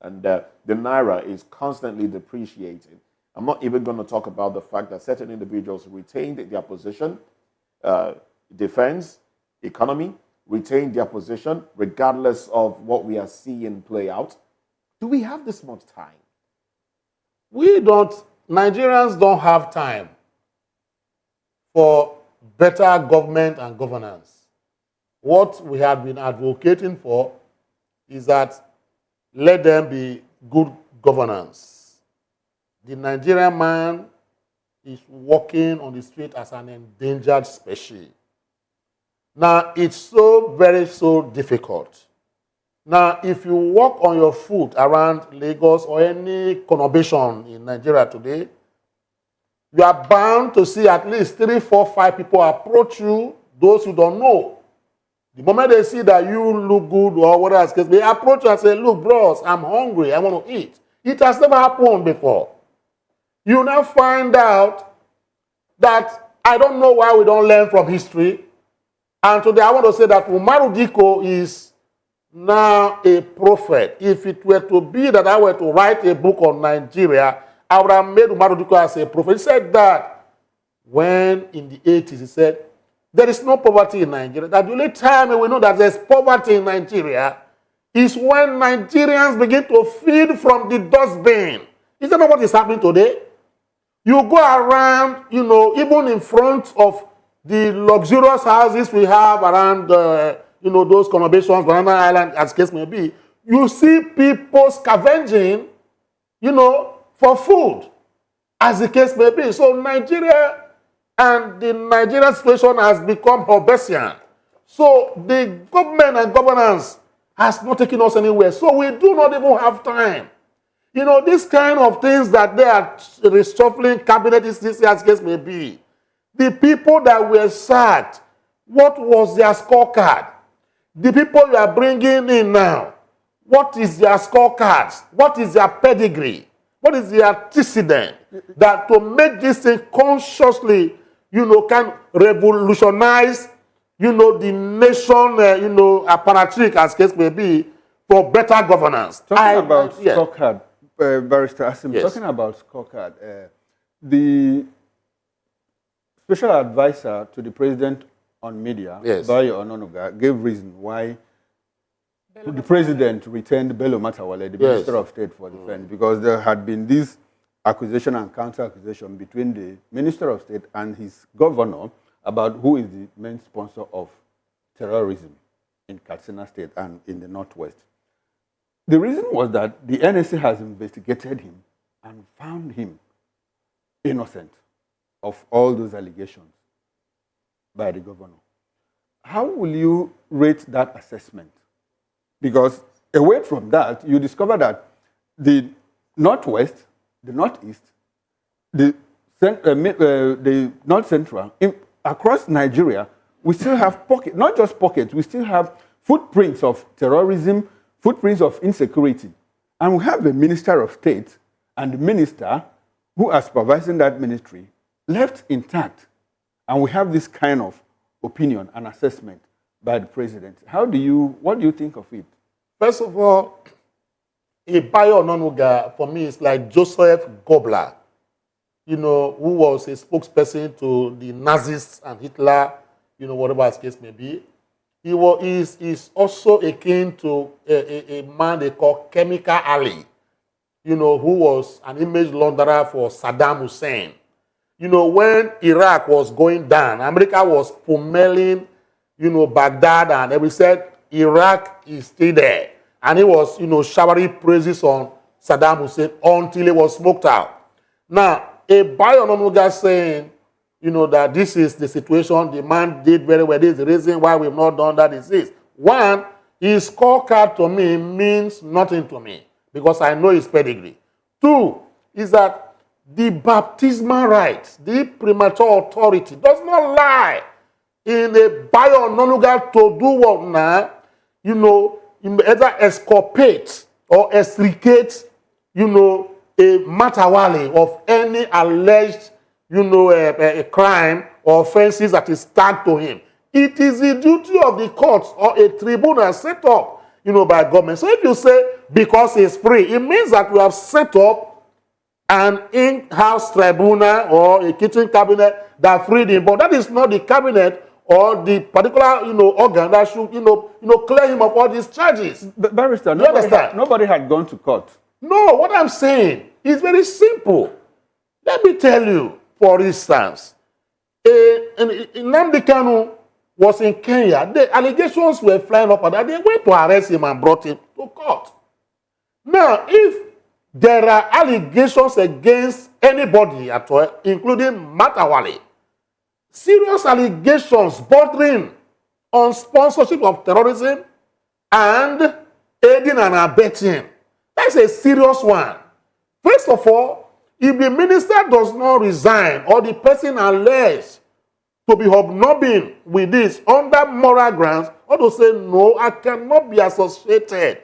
And the Naira is constantly depreciating. I'm not even going to talk about the fact that certain individuals retained their position, defense, economy, retain their position regardless of what we are seeing play out? Do we have this much time? We don't, Nigerians don't have time for better government and governance. What we have been advocating for is that let them be good governance. The Nigerian man is walking on the street as an endangered species. Now, it's so difficult. Now, if you walk on your foot around Lagos or any conurbation in Nigeria today, you are bound to see at least 3, 4, 5 people approach you, those you don't know. The moment they see that you look good or whatever, they approach you and say, look, bros, I'm hungry, I want to eat. It has never happened before. You now find out that I don't know why we don't learn from history. And today I want to say that Umaru Diko is now a prophet. If it were to be that I were to write a book on Nigeria, I would have made Umaru Diko as a prophet. He said that when in the 80s, he said, there is no poverty in Nigeria. That the only time we know that there's poverty in Nigeria is when Nigerians begin to feed from the dustbin. Is that not what is happening today? You go around, you know, even in front of the luxurious houses we have around, you know, those conurbations, Banana Island, as case may be, you see people scavenging, you know, for food, as the case may be. So Nigeria and the Nigerian situation has become Hobbesian. So the government and governance has not taken us anywhere. So we do not even have time. You know, these kind of things that they are reshuffling cabinet is this as case may be. The people that were sacked, what was their scorecard? The people you are bringing in now, what is their scorecards? What is their pedigree? What is their antecedent? That to make this thing consciously, you know, can revolutionize, you know, the nation, you know, apparatus as case may be, for better governance. Talking about scorecard, Barrister Asim, yes. Talking about scorecard, the special advisor to the president on media, yes. Bayo Ononuga, gave reason why the president returned Bello Matawalle, the Minister of State for Defense, because there had been this accusation and counter-accusation between the Minister of State and his governor about who is the main sponsor of terrorism in Katsina State and in the Northwest. The reason was that the NSA has investigated him and found him innocent of all those allegations by the governor. How will you rate that assessment? Because away from that, you discover that the Northwest, the Northeast, the North Central, across Nigeria, we still have pockets, not just pockets, we still have footprints of terrorism, footprints of insecurity. And we have a Minister of State and the minister who are supervising that ministry left intact. And we have this kind of opinion and assessment by the president. What do you think of it? First of all, Bayo Ononuga, for me, is like Joseph Goebbels, you know, who was a spokesperson to the Nazis and Hitler, you know, whatever his case may be. He is also akin to a man they call Chemical Ali, you know, who was an image launderer for Saddam Hussein. You know, when Iraq was going down, America was pummeling, you know, Baghdad, and we said Iraq is still there. And he was, you know, showering praises on Saddam Hussein until he was smoked out. Now, a Bayo Ononuga saying, you know, that this is the situation, the man did very well, this is the reason why we've not done that is this. One, his scorecard to me means nothing to me because I know his pedigree. Two, is that the baptismal rights, the premature authority does not lie in a Bayo Ononuga to do what now, you know, either exculpate or extricate, you know, a Matawalle of any alleged, you know, a crime or offenses that is tagged to him. It is the duty of the courts or a tribunal set up, you know, by government. So if you say because he's free, it means that you have set up an in-house tribunal or a kitchen cabinet that freed him. But that is not the cabinet or the particular, organ that should, clear him of all these charges. Barrister, nobody had gone to court. No, what I'm saying is very simple. Let me tell you, for instance, Nnamdi Kanu was in Kenya. The allegations were flying up and down. They went to arrest him and brought him to court. Now, if there are allegations against anybody at all, including Adewole, serious allegations bordering on sponsorship of terrorism and aiding and abetting, that's a serious one. First of all, if the minister does not resign or the person alleged to be hobnobbing with this under moral grounds, or to say, no, I cannot be associated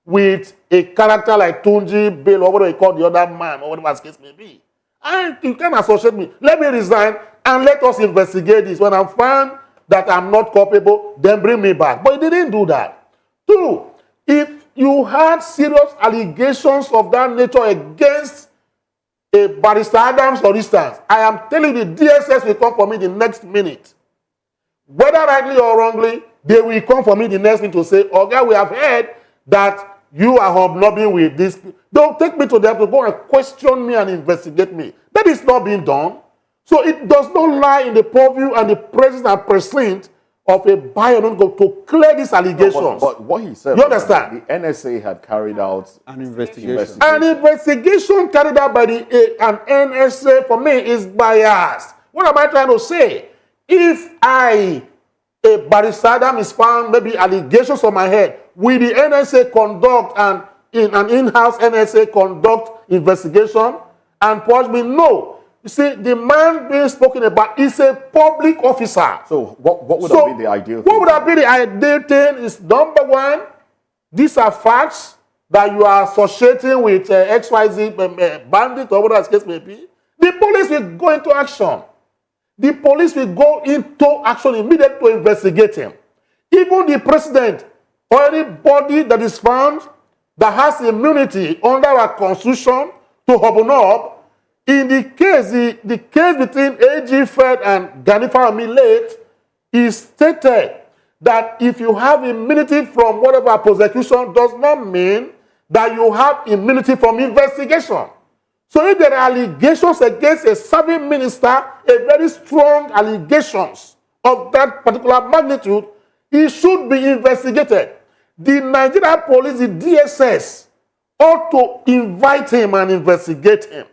with a character like Tunji, Bill, or whatever you call the other man, or whatever the case may be. And you can associate me. Let me resign and let us investigate this. When I'm found that I'm not culpable, then bring me back. But he didn't do that. Two, if you had serious allegations of that nature against a Barrister Adams, for instance, I am telling you, the DSS will come for me the next minute. Whether rightly or wrongly, they will come for me the next minute to say, okay, we have heard that you are hobnobbing with this. Don't take me to them to go and question me and investigate me. That is not being done. So it does not lie in the purview and the presence and precinct of a buyer to clear these allegations. No, but what he said, you understand? The NSA had carried out an investigation. An investigation carried out by an NSA, for me, is biased. What am I trying to say? If a Barrister Adam is found, maybe allegations on my head, will the NSA conduct an in-house NSA conduct investigation and purge me? No. You see, the man being spoken about is a public officer. So what would have been the ideal thing? What would have been the ideal thing is, number one, these are facts that you are associating with XYZ bandit or whatever the case may be. The police will go into action. The police will go into action immediately to investigate him. Even the president or anybody that is found that has immunity under our constitution to hobnob, in the case, the case between A.G. Fred and Ganifa Millet is stated that if you have immunity from whatever prosecution does not mean that you have immunity from investigation. So if there are allegations against a serving minister, a very strong allegations of that particular magnitude, he should be investigated. The Nigerian police, the DSS, ought to invite him and investigate him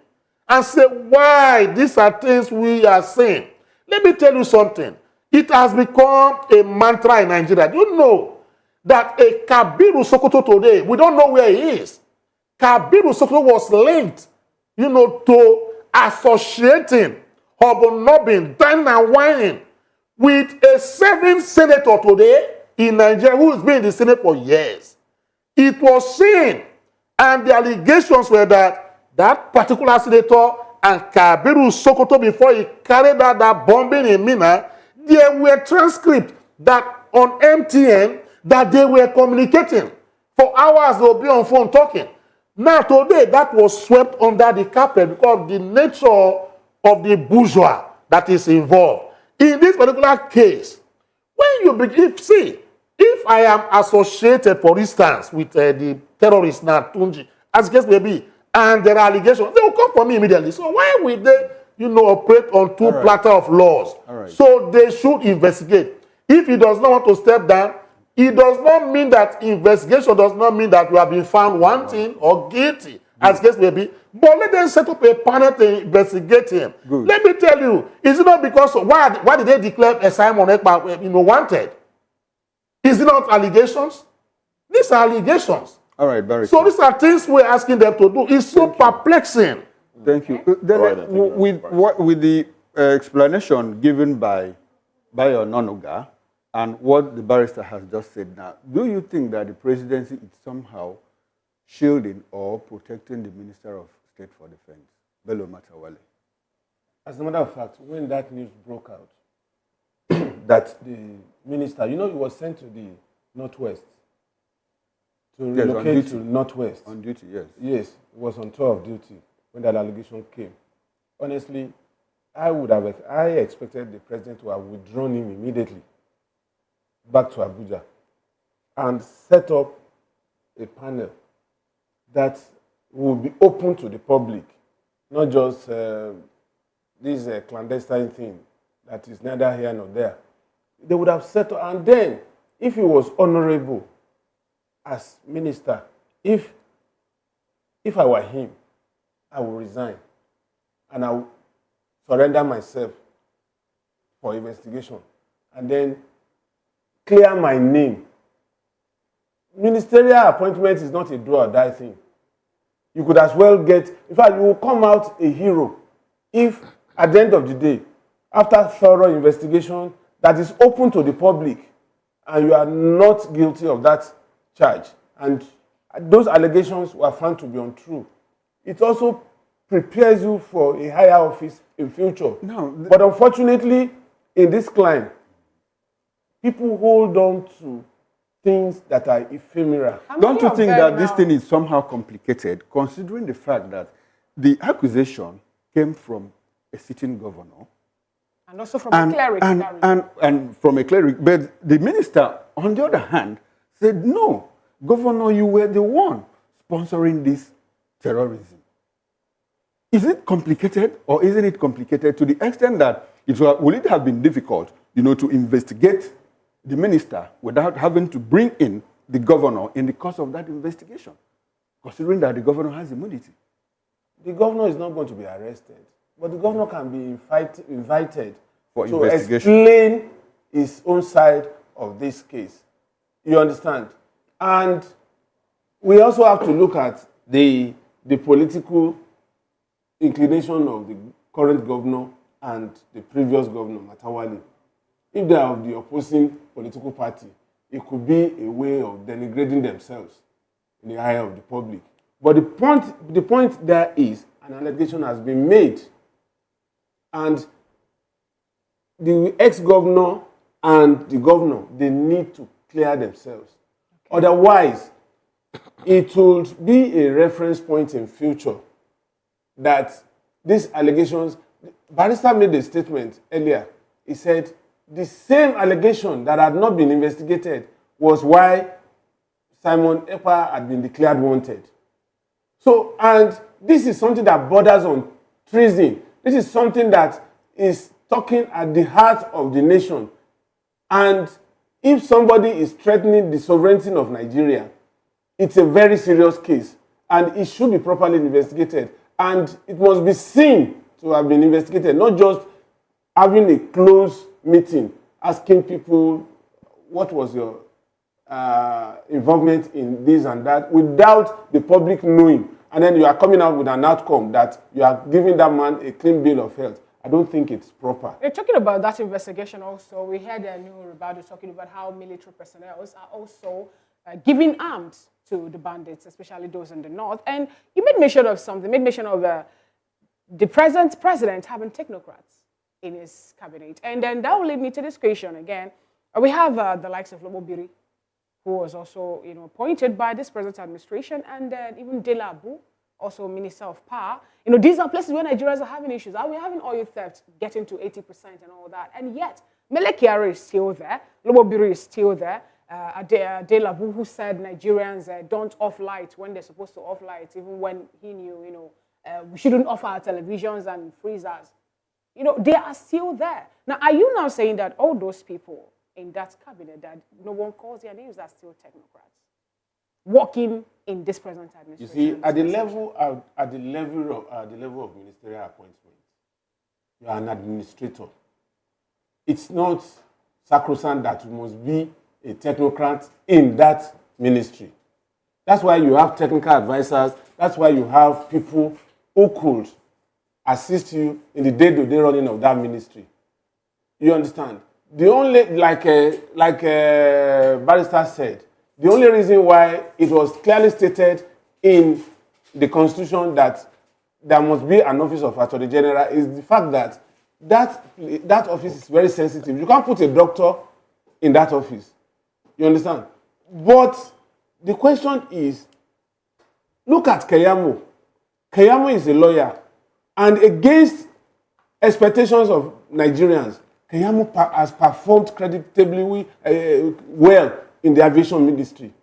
and say why these are things we are saying. Let me tell you something. It has become a mantra in Nigeria. Do you know that a Kabiru Sokoto today, we don't know where he is. Kabiru Sokoto was linked, to associating, hobnobbing, dining and whining with a serving senator today in Nigeria who has been in the Senate for years. It was seen, and the allegations were that particular senator and Kabiru Sokoto, before he carried out that bombing in Mina, there were transcripts that on MTN that they were communicating. For hours they will be on phone talking. Now today that was swept under the carpet because of the nature of the bourgeois that is involved. In this particular case, when you begin, if I am associated, for instance, with the terrorist Tunji, as case may be, and there are allegations, they will come for me immediately. So why would they, operate on two platter of laws? So they should investigate. If he does not want to step down, it does not mean that investigation does not mean that we have been found wanting or guilty, as case may be. But let them set up a panel to investigate him. Good. Let me tell you, is it not because why did they declare Simon Ekpa wanted? Is it not allegations? These are allegations. All right, Barry. So these are things we're asking them to do. It's so perplexing. Thank you. With the explanation given by your Nonoga and what the barrister has just said now, do you think that the presidency is somehow shielding or protecting the Minister of State for Defense, Bello Matawalle? As a matter of fact, when that news broke out, that the minister, he was sent to the Northwest to relocate to Northwest. On duty, yes. Yes, he was on tour of duty when that allegation came. Honestly, I expected the president to have withdrawn him immediately back to Abuja and set up a panel that will be open to the public, not just this clandestine thing that is neither here nor there. They would have set up, and then if he was honorable as minister, if I were him, I would resign and I would surrender myself for investigation and then clear my name. Ministerial appointment is not a do or die thing. You could as well get, in fact, you will come out a hero if at the end of the day, after thorough investigation that is open to the public and you are not guilty of that charge and those allegations were found to be untrue, it also prepares you for a higher office in future. No, but unfortunately, in this climb, people hold on to things that are ephemeral. Don't you think that this thing is somehow complicated, considering the fact that the accusation came from a sitting governor? And also from a cleric. And from a cleric. But the minister, on the other hand, said, no, Governor, you were the one sponsoring this terrorism. Is it complicated or isn't it complicated to the extent that will it have been difficult, to investigate the minister without having to bring in the governor in the course of that investigation, considering that the governor has immunity? The governor is not going to be arrested, but the governor can be invited for to investigation. Explain his own side of this case. You understand? And we also have to look at the political inclination of the current governor and the previous governor, Matawali. If they are of the opposing political party, it could be a way of denigrating themselves in the eye of the public. But the point there is an allegation has been made, and the ex-governor and the governor, they need to clear themselves. Okay. Otherwise, it will be a reference point in future that these allegations, Barrister made a statement earlier. He said the same allegation that had not been investigated was why Simon Ekpa had been declared wanted. So, and this is something that borders on treason. This is something that is talking at the heart of the nation. And if somebody is threatening the sovereignty of Nigeria, it's a very serious case and it should be properly investigated. And it must be seen to have been investigated, not just having a close meeting, asking people, what was your involvement in this and that, without the public knowing. And then you are coming out with an outcome that you are giving that man a clean bill of health. I don't think it's proper. You're talking about that investigation also. We heard a new Ribadu talking about how military personnel are also giving arms to the bandits, especially those in the north. And you made mention of something, made mention of the present president having technocrats in his cabinet. And then that will lead me to this question again. We have the likes of Lobo Biri, who was also appointed by this present administration, and then even Delabu, also Minister of Power. These are places where Nigerians are having issues. Are we having oil theft getting to 80% and all that? And yet, Mele Kyari is still there. Lobo Biri is still there. Delabu, who said Nigerians don't off light when they're supposed to off light, even when he knew, we shouldn't off our televisions and freezers. They are still there. Now, are you now saying that all those people in that cabinet that no one calls their names are still technocrats working in this present administration? You see, at the level of ministerial appointment, you are an administrator. It's not sacrosanct that you must be a technocrat in that ministry. That's why you have technical advisors. That's why you have people who could assist you in the day-to-day running of that ministry. You understand? The only, like Barrister said, the only reason why it was clearly stated in the Constitution that there must be an office of Attorney General is the fact that that office is very sensitive. You can't put a doctor in that office. You understand? But the question is, look at Keyamo. Keyamo is a lawyer, and against expectations of Nigerians, Keyamo has performed creditably well in the aviation industry.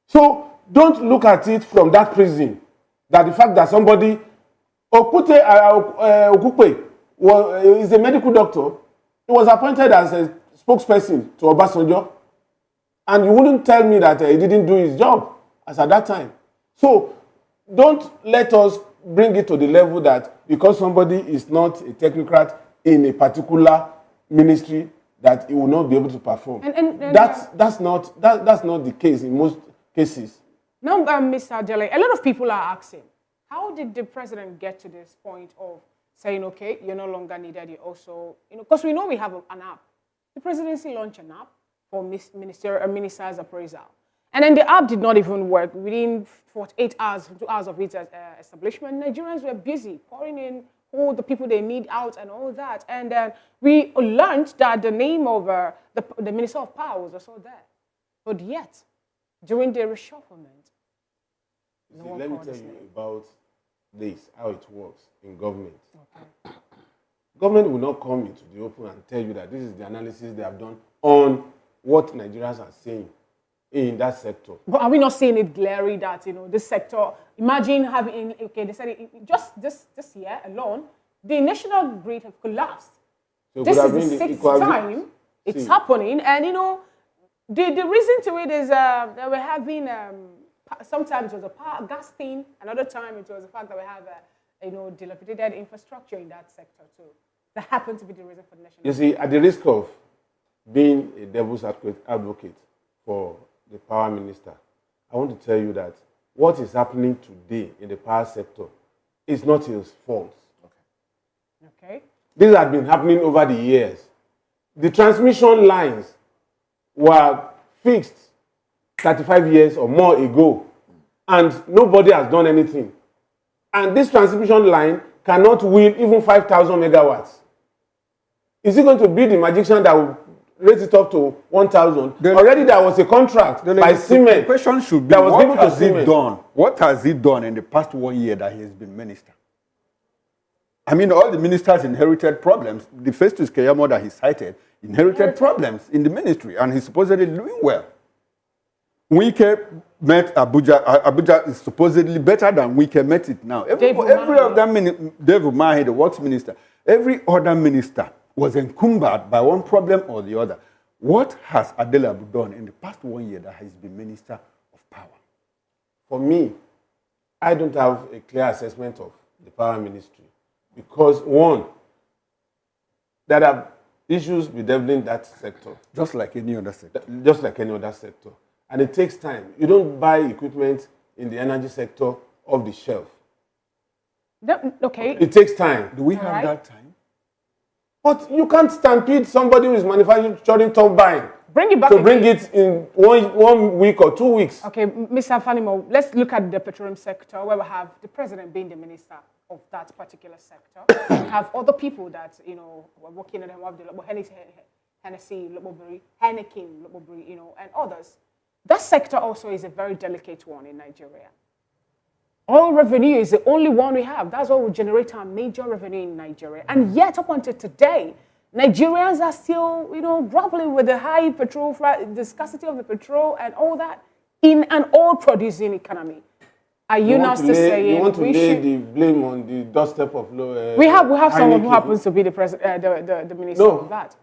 So don't look at it from that prism, that the fact that somebody, Ojukwu, is a medical doctor. He was appointed as a spokesperson to Obasanjo, and you wouldn't tell me that he didn't do his job as at that time. So don't let us bring it to the level that because somebody is not a technocrat in a particular ministry, that he will not be able to perform. That's not the case in most cases. Now, Mr. Adewole, a lot of people are asking, how did the president get to this point of saying, okay, you're no longer needed, you also, because we know we have an app. The presidency launched an app for minister's appraisal. And then the app did not even work. Within 48 hours, 2 hours of its establishment, Nigerians were busy pouring in all the people they need out and all that. And then we learned that the name of the Minister of Power was also there. But yet, during the reshufflement, let me tell you about this, how it works in government. Okay. Government will not come into the open and tell you that this is the analysis they have done on what Nigerians are saying in that sector. But are we not seeing it glaring that, this sector, imagine having, okay, they said just this year alone, the national grid have collapsed. So this is the sixth time it's happening. And, the reason to it is that we're having, sometimes it was a gas thing, another time it was the fact that we have, dilapidated infrastructure in that sector too. That happened to be the reason for the national. You see, at the risk of being a devil's advocate for the power minister, I want to tell you that what is happening today in the power sector is not his fault. Okay. This has been happening over the years. The transmission lines were fixed 35 years or more ago, and nobody has done anything. And this transmission line cannot wheel even 5,000 megawatts. Is it going to be the magician that will raise it up to 1,000? Already there was a contract by Siemens. The question should be, what has he done? What has he done in the past 1 year that he has been minister? I mean, all the ministers inherited problems. The first is Keyamo that he cited, inherited problems in the ministry, and he's supposedly doing well. Wike met Abuja. Abuja is supposedly better than Wike met it now. Every of them, Dave Umahi, the works minister, every other minister was encumbered by one problem or the other. What has Adewole done in the past 1 year that he's been minister of power? For me, I don't have a clear assessment of the power ministry because, one, there are issues bedeviling that sector. Just like any other sector. Just like any other sector. And it takes time. You don't buy equipment in the energy sector off the shelf. Okay. It takes time. Do we have that time? But you can't stampede somebody who is manufacturing turbine. Bring it back. To bring it in one week or 2 weeks. Okay, Mr. Fanimo, let's look at the petroleum sector where we have the president being the minister of that particular sector. We have other people that, were working at Hennessy, Heineken, and others. That sector also is a very delicate one in Nigeria. Oil revenue is the only one we have. That's what will generate our major revenue in Nigeria. And yet, up until today, Nigerians are still, grappling with the high petrol, the scarcity of the petrol and all that in an oil-producing economy. Are you now still saying you want to lay the blame on the doorstep of we have someone who happens to be the president, the minister of that.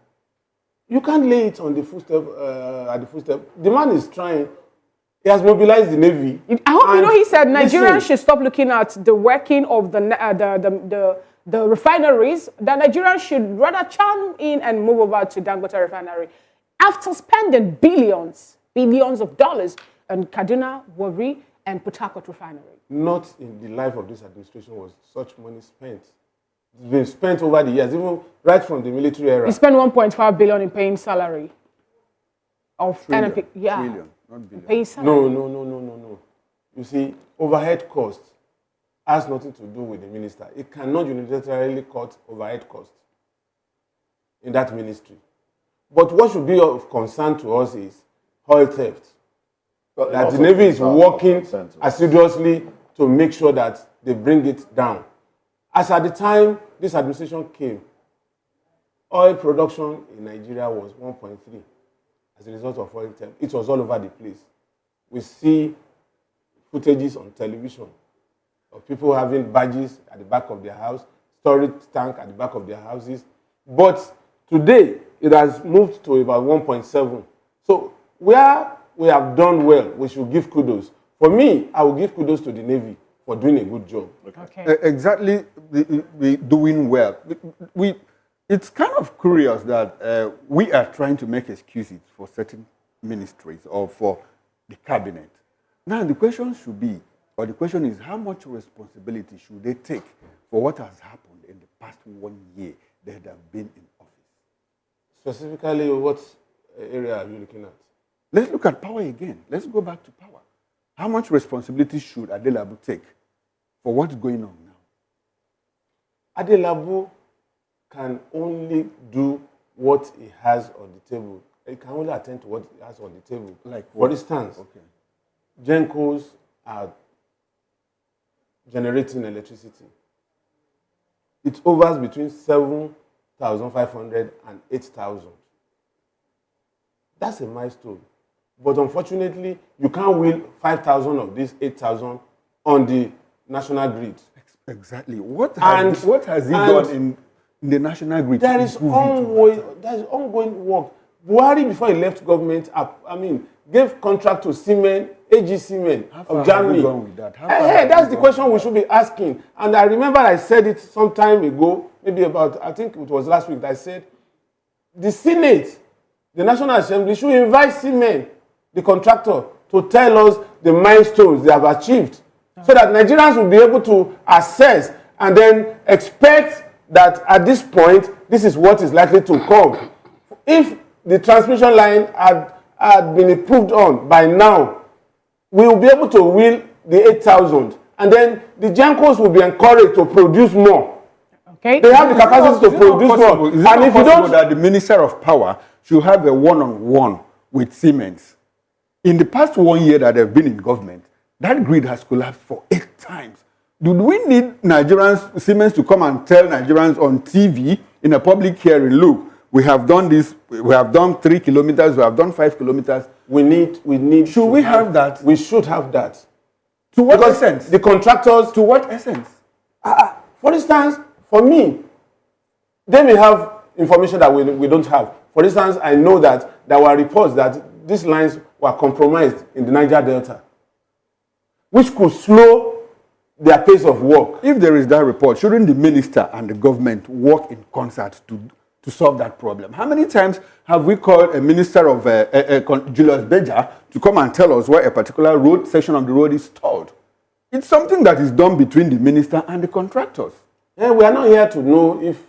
You can't lay it on the footstep at the footstep. The man is trying. He has mobilized the Navy. I hope he said Nigerians should stop looking at the working of the refineries. That Nigerians should rather chime in and move over to Dangote refinery. After spending billions of dollars on Kaduna, Warri, and Port Harcourt refinery. Not in the life of this administration was such money spent. It's been spent over the years, even right from the military era. We spent 1.5 billion in paying salary of NP. Yeah. Trillion, not billion. Paying salary. No. You see, overhead costs has nothing to do with the minister. It cannot unilaterally cut overhead costs in that ministry. But what should be of concern to us is oil theft. That the Navy is working assiduously to make sure that they bring it down. As at the time this administration came, oil production in Nigeria was 1.3 as a result of oil theft. It was all over the place. We see footages on television of people having badges at the back of their house, storage tank at the back of their houses. But today, it has moved to about 1.7. So where we have done well, we should give kudos. For me, I will give kudos to the Navy for doing a good job. Okay. Exactly, we doing well. It's kind of curious that we are trying to make excuses for certain ministries or for the cabinet. Now the question should be, or the question is, how much responsibility should they take for what has happened in the past 1 year that they have been in office? Specifically, what area are you looking at? Let's look at power again. Let's go back to power. How much responsibility should Adewole take for what's going on now? Adewole can only do what he has on the table. He can only attend to what he has on the table. Like for instance, Gencos are generating electricity. It hovers between 7,500 and 8,000. That's a milestone. But unfortunately, you can't wheel 5,000 of these 8,000 on the national grid. Exactly. What has he done in the national grid? There is ongoing work. Buhari, before he left government, gave contract to Siemens, AG Siemens of Germany. That's the question we should be asking. And I remember I said it some time ago, maybe about, I think it was last week, that I said, the Senate, the National Assembly, should invite Siemens, the contractor, to tell us the milestones they have achieved, so that Nigerians will be able to assess and then expect that at this point, this is what is likely to come. If the transmission line had been improved on by now, we will be able to wheel the 8,000, and then the Gencos will be encouraged to produce more. Okay. They have the capacity to produce more. Is it And if you don't, that the Minister of Power should have a one-on-one with Siemens? In the past 1 year that they've been in government, that grid has collapsed for 8 times. Do we need Nigerians, Siemens, to come and tell Nigerians on TV in a public hearing, look, we have done this, we have done 3 kilometers, we have done 5 kilometers. we need. Should we have that? We should have that. To what Because essence? the contractors, To what essence? for instance, for me, they may have information that we don't have. For instance, I know that there were reports that these lines were compromised in the Niger Delta, which could slow their pace of work. If there is that report, shouldn't the minister and the government work in concert to solve that problem? How many times have we called a minister of Julius Beja to come and tell us why a particular road section of the road is stalled? It's something that is done between the minister and the contractors. We are not here to know if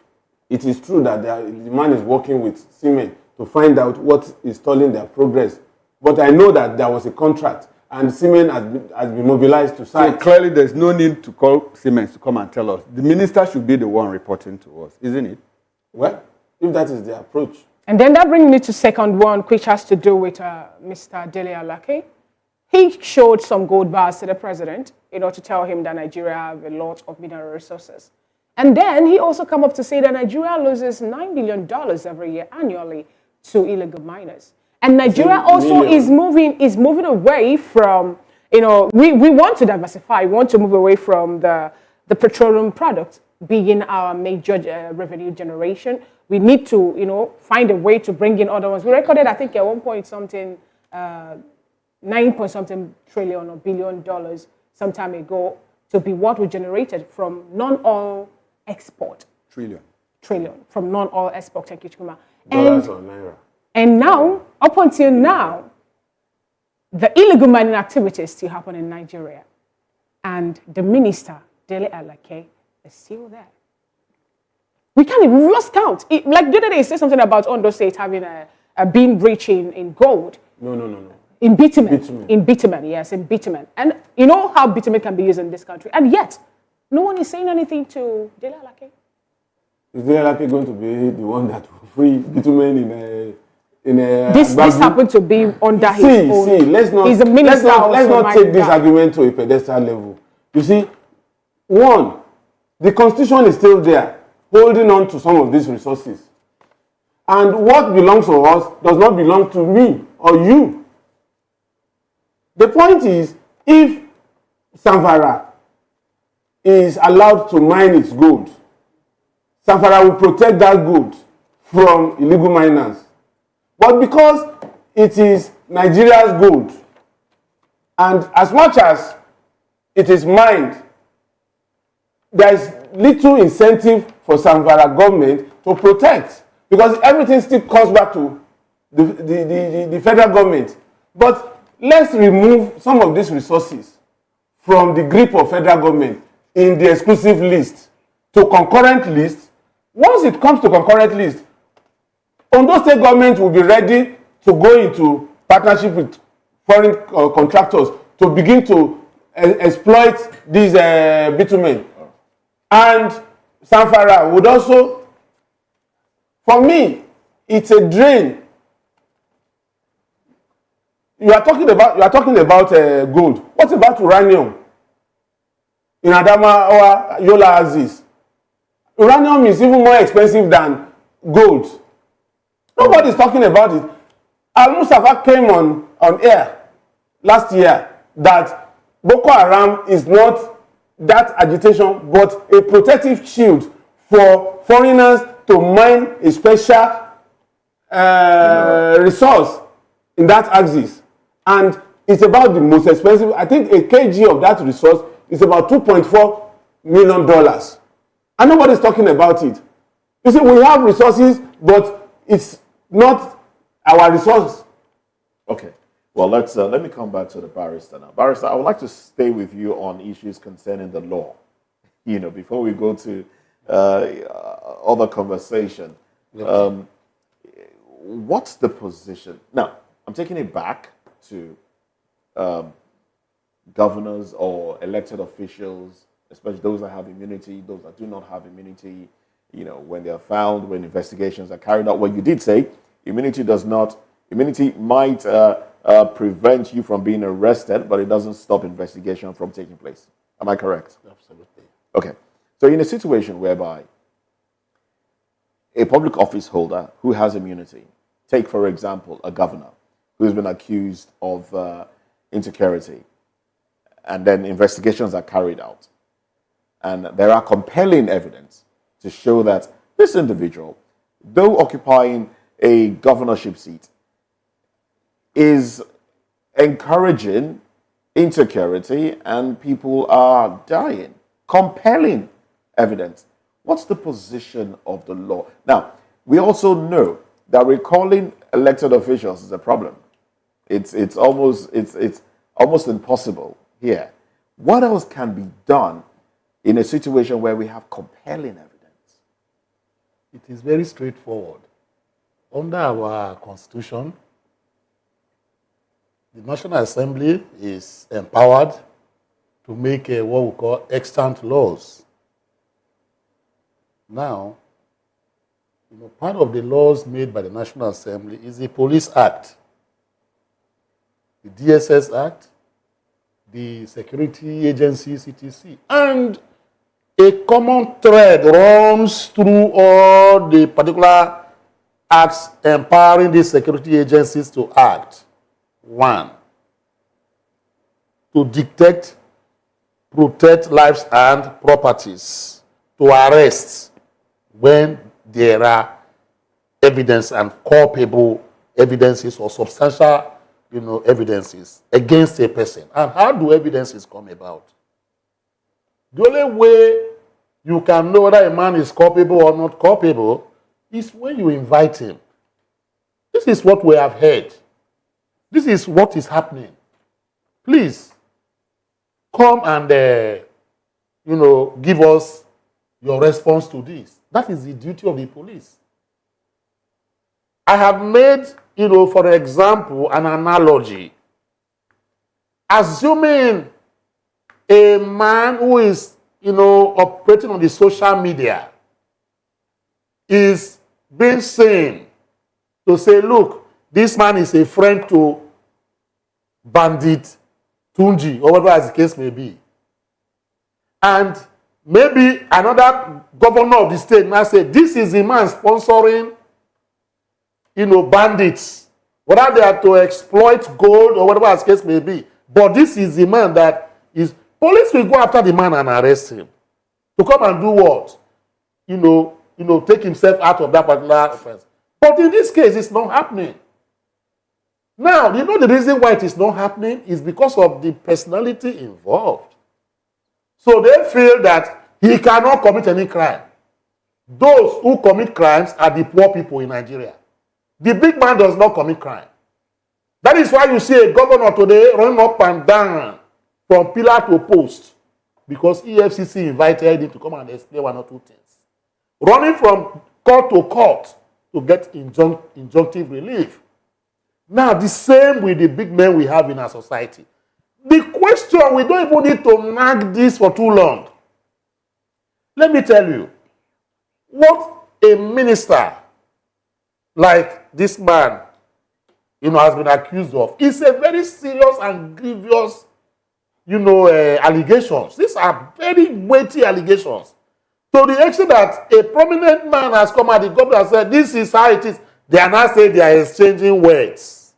it is true that the man is working with Siemens to find out what is stalling their progress. But I know that there was a contract and Siemens has been mobilized to site. So clearly there's no need to call Siemens to come and tell us. The minister should be the one reporting to us, isn't it? Well, if that is the approach. And then that brings me to second one, which has to do with Mr. Dele Alake. He showed some gold bars to the president, to tell him that Nigeria have a lot of mineral resources. And then he also come up to say that Nigeria loses $9 billion every year annually to illegal miners. And Nigeria also is moving away from, we want to diversify. We want to move away from the petroleum product being our major revenue generation. We need to, find a way to bring in other ones. We recorded, I think, at 1 point something, 9 point something trillion or billion dollars some time ago to be what we generated from non-oil export. Trillion from non-oil export. Thank you, Chukuma. Dollars or Naira. And now, up until now, the illegal mining activities still happen in Nigeria. And the minister, Dele Alake, is still there. We can't even, we lost count. Like the other day, he said something about Ondo State having a beam breach in gold. No. In bitumen. In bitumen, yes, in bitumen. And you know how bitumen can be used in this country. And yet, no one is saying anything to Dele Alake. Is Dele Alake going to be the one that will free bitumen in a this happened to be under his own. Let's not take this argument to a pedestal level. You see, one, the Constitution is still there, holding on to some of these resources. And what belongs to us does not belong to me or you. The point is, if Zamfara is allowed to mine its gold, Zamfara will protect that gold from illegal miners. But because it is Nigeria's gold, and as much as it is mined, there is little incentive for Zamfara government to protect, because everything still comes back to the federal government. But let's remove some of these resources from the grip of federal government in the exclusive list to concurrent list. Once it comes to concurrent list, Ondo State government will be ready to go into partnership with foreign contractors to begin to exploit these bitumen. And Zamfara would also, for me, it's a drain. You are talking about gold. What about uranium in Adama or Yola Aziz? Uranium is even more expensive than gold. Nobody is talking about it. Al-Mustafa came on air last year that Boko Haram is not that agitation, but a protective shield for foreigners to mine a special resource in that axis. And it's about the most expensive. I think a kg of that resource is about $2.4 million. And nobody's talking about it. You see, we have resources, but it's not our resource. Okay. Well, let me come back to the barrister now. Barrister, I would like to stay with you on issues concerning the law. You know, before we go to other conversation. Okay. What's the position? Now, I'm taking it back to governors or elected officials, especially those that have immunity, those that do not have immunity, you know, when they are found, when investigations are carried out. Well, you did say immunity might prevent you from being arrested, but it doesn't stop investigation from taking place. Am I correct? Absolutely. Okay. So in a situation whereby a public office holder who has immunity, take, for example, a governor who's been accused of insecurity, and then investigations are carried out, and there are compelling evidence to show that this individual, though occupying a governorship seat, is encouraging insecurity and people are dying. Compelling evidence. What's the position of the law? Now, we also know that recalling elected officials is a problem. It's almost impossible here. What else can be done in a situation where we have compelling evidence? It is very straightforward. Under our constitution, the National Assembly is empowered to make what we call extant laws. Now, part of the laws made by the National Assembly is the Police Act, the DSS Act, the Security Agency, CTC, and a common thread runs through all the particular acts empowering these security agencies to act. One, to detect, protect lives and properties, to arrest when there are evidence and culpable evidences or substantial, evidences against a person. And how do evidences come about? The only way you can know whether a man is culpable or not culpable is when you invite him. This is what we have heard. This is what is happening. Please, come and, give us your response to this. That is the duty of the police. I have made, for example, an analogy. Assuming a man who is, operating on the social media is being seen to say, look, this man is a friend to Bandit Tunji, or whatever as the case may be. And maybe another governor of the state now say, this is the man sponsoring, bandits, whether they are to exploit gold or whatever the case may be. But this is the man that is, police will go after the man and arrest him. To come and do what? Take himself out of that particular offense. But in this case, it's not happening. Now, the reason why it is not happening is because of the personality involved. So they feel that he cannot commit any crime. Those who commit crimes are the poor people in Nigeria. The big man does not commit crime. That is why you see a governor today running up and down from pillar to post because EFCC invited him to come and explain one or two things. Running from court to court to get injunctive relief. Now, the same with the big men we have in our society. The question, we don't even need to nag this for too long. Let me tell you, what a minister like this man, has been accused of is a very serious and grievous, allegations. These are very weighty allegations. To the extent that a prominent man has come at the government and said, this is how it is. They are now saying they are exchanging words.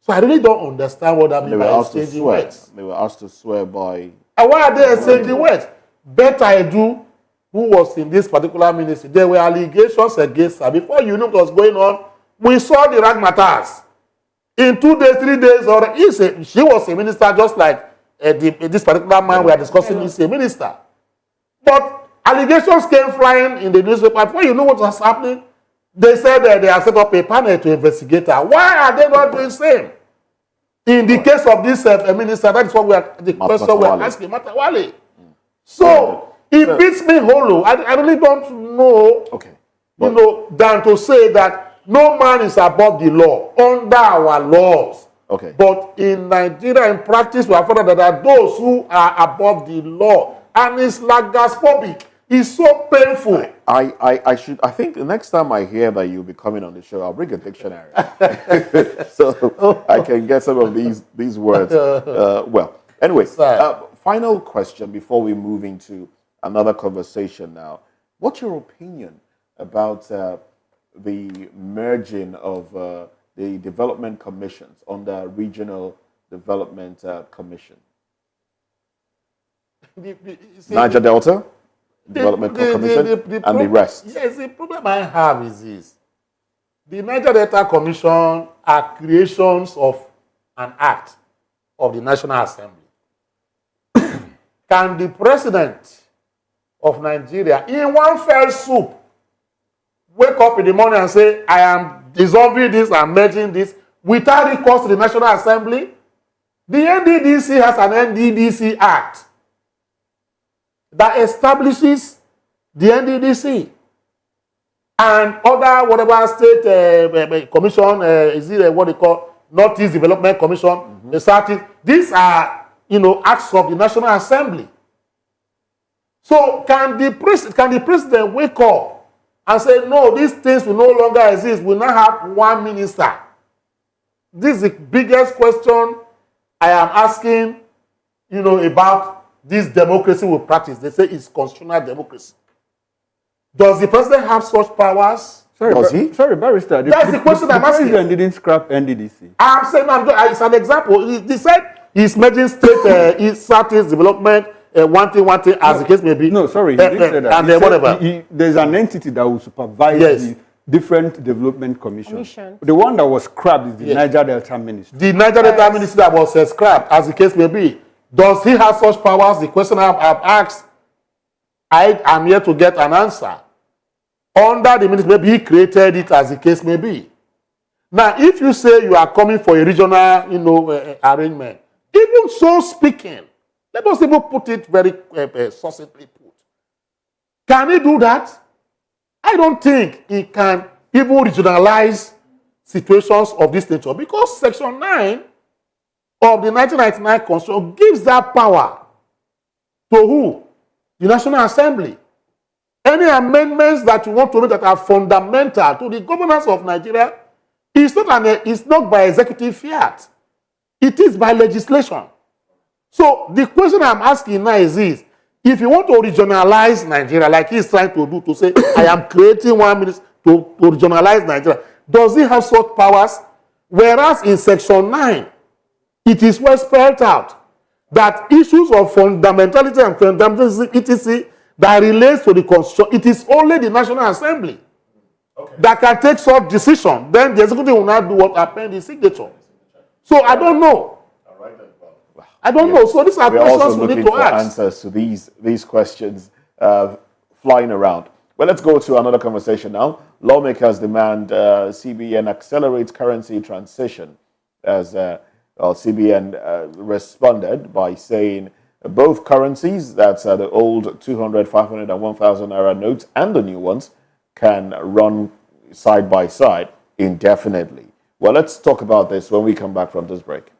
So I really don't understand what that means by exchanging words. They were asked to swear by... And why are they exchanging words? Better I do, who was in this particular ministry, there were allegations against her. Before you knew what was going on, we saw the rag matters. In 2 days, 3 days, she was a minister just like this particular man we are discussing is a minister. But allegations came flying in the newspaper. Before you know what was happening, they said that they have set up a panel to investigate her. Why are they not doing the same? In the case of this minister, that is what the question we are asking, Adewole. So, it beats me hollow. I really don't know, than to say that no man is above the law under our laws. Okay. But in Nigeria, in practice, we have found that there are those who are above the law. And it's lagasphobic. It's so painful. I think the next time I hear that you'll be coming on the show, I'll bring a dictionary. So I can get some of these words. Well, anyway, final question before we move into another conversation now. What's your opinion about the merging of the development commissions under Regional Development Commission? Niger Delta Development Commission and the rest. Yes, the problem I have is this. The Niger Delta Commission are creations of an act of the National Assembly. Can the president of Nigeria, in one fell swoop, wake up in the morning and say, I am dissolving this and merging this without recourse to the National Assembly? The NDDC has an NDDC Act that establishes the NDDC and other whatever state commission, is it what they call Northeast Development Commission, the Southeast. These are, acts of the National Assembly. So can the president wake up and say, no, these things will no longer exist. We now have one minister. This is the biggest question I am asking, about this democracy we practice. They say it's constitutional democracy. Does the president have such powers? Does he? Sorry, Barrister. That's the question I'm asking. The president didn't scrap NDDC. I'm saying, it's an example. He said he's merging state, Southeast development, one thing, as the case may be. No, sorry, he didn't say that. And whatever. There's an entity that will supervise the different development commissions. The one that was scrapped is the Niger Delta Ministry. The Niger Delta Ministry that was scrapped, as the case may be. Does he have such powers? The question I've asked, I am here to get an answer. Under the ministry, maybe he created it, as the case may be. Now, if you say you are coming for a regional, arrangement, even so speaking, let us even put it very succinctly put. Can he do that? I don't think he can even regionalize situations of this nature because Section 9 of the 1999 Constitution gives that power to who? The National Assembly. Any amendments that you want to make that are fundamental to the governance of Nigeria is not by executive fiat. It is by legislation. So the question I'm asking now is this. If you want to regionalize Nigeria, like he's trying to do, to say, I am creating one ministry to regionalize Nigeria, does he have such powers? Whereas in Section 9, it is well spelled out that issues of fundamentality and fundamentalism, etc., that relates to the Constitution, it is only the National Assembly that can take such decision. Then the executive will not do what? Append the signature. So I don't know. I don't know. So these are questions we need to ask. Answers to these questions flying around. Well, let's go to another conversation now. Lawmakers demand CBN accelerate currency transition, as CBN responded by saying both currencies, that's the old 200, 500, and 1,000 Naira notes, and the new ones can run side by side indefinitely. Well, let's talk about this when we come back from this break.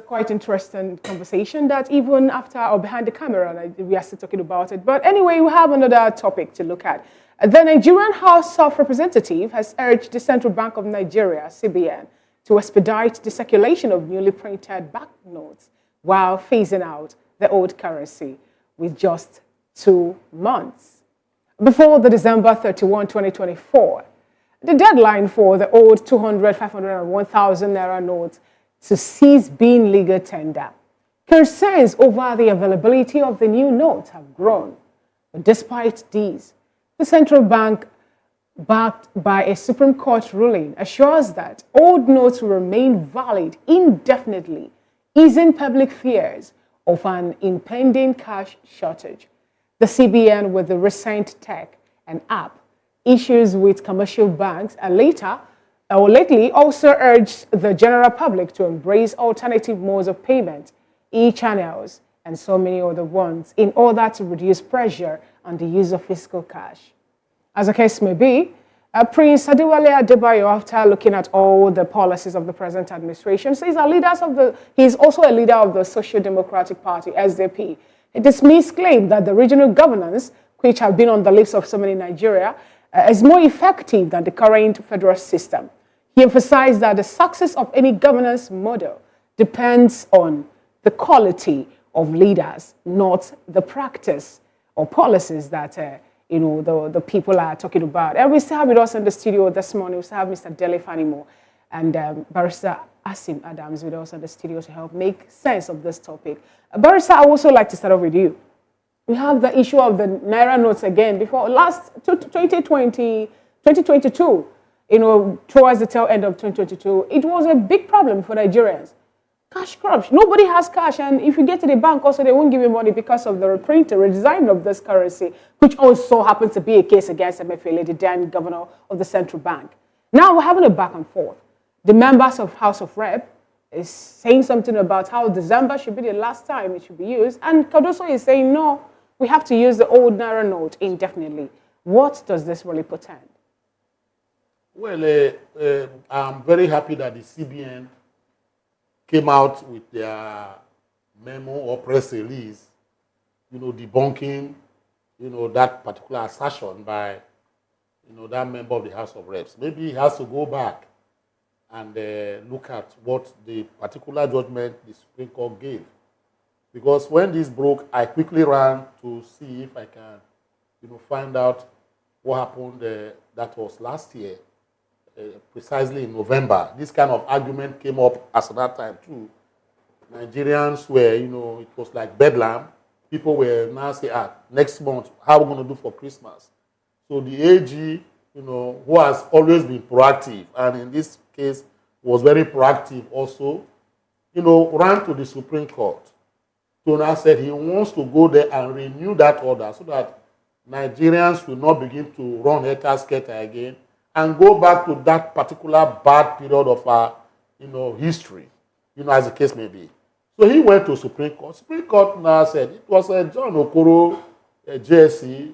Quite interesting conversation that even after or behind the camera, we are still talking about it. But anyway, we have another topic to look at. The Nigerian House of Representatives has urged the Central Bank of Nigeria, CBN, to expedite the circulation of newly printed banknotes while phasing out the old currency with just 2 months. Before the December 31, 2024, the deadline for the old 200, 500, and 1,000 Naira notes to cease being legal tender. Concerns over the availability of the new notes have grown. But despite these, the central bank, backed by a Supreme Court ruling, assures that old notes will remain valid indefinitely, easing public fears of an impending cash shortage. The CBN, with the recent tech and app issues with commercial banks, and lately also urged the general public to embrace alternative modes of payment, e-channels, and so many other ones in order to reduce pressure on the use of physical cash. As the case may be, Prince Adewole Adebayo, after looking at all the policies of the present administration, says he's also a leader of the Social Democratic Party, SDP. He dismissed claim that the regional governance, which have been on the lips of so many in Nigeria, is more effective than the current federal system. He emphasized that the success of any governance model depends on the quality of leaders, not the practice or policies that the people are talking about. And we still have with us in the studio this morning. We still have Mr. Dele Fanimo and Barrister Asim Adams with us in the studio to help make sense of this topic. Barrister, I would also like to start off with you. We have the issue of the Naira notes again. Before last 2022, towards the tail end of 2022, it was a big problem for Nigerians. Cash crunch. Nobody has cash, and if you get to the bank, also they won't give you money because of the redesign of this currency, which also happens to be a case against MFLA, the then governor of the central bank. Now we're having a back and forth. The members of House of Rep is saying something about how December should be the last time it should be used, and Cardoso is saying no. We have to use the old Naira note indefinitely. What does this really portend? Well, I'm very happy that the CBN came out with their memo or press release, debunking, that particular assertion by, that member of the House of Reps. Maybe he has to go back and look at what the particular judgment the Supreme Court gave. Because when this broke, I quickly ran to see if I can, find out what happened. That was last year, precisely in November. This kind of argument came up at that time too. Nigerians were, it was like bedlam. people were now saying, next month, how are we going to do for Christmas? So the AG, who has always been proactive, and in this case was very proactive also, ran to the Supreme Court. So now said he wants to go there and renew that order so that Nigerians will not begin to run scatter again and go back to that particular bad period of our, history, as the case may be. So he went to Supreme Court. Supreme Court now said it was John Okoro, JSC,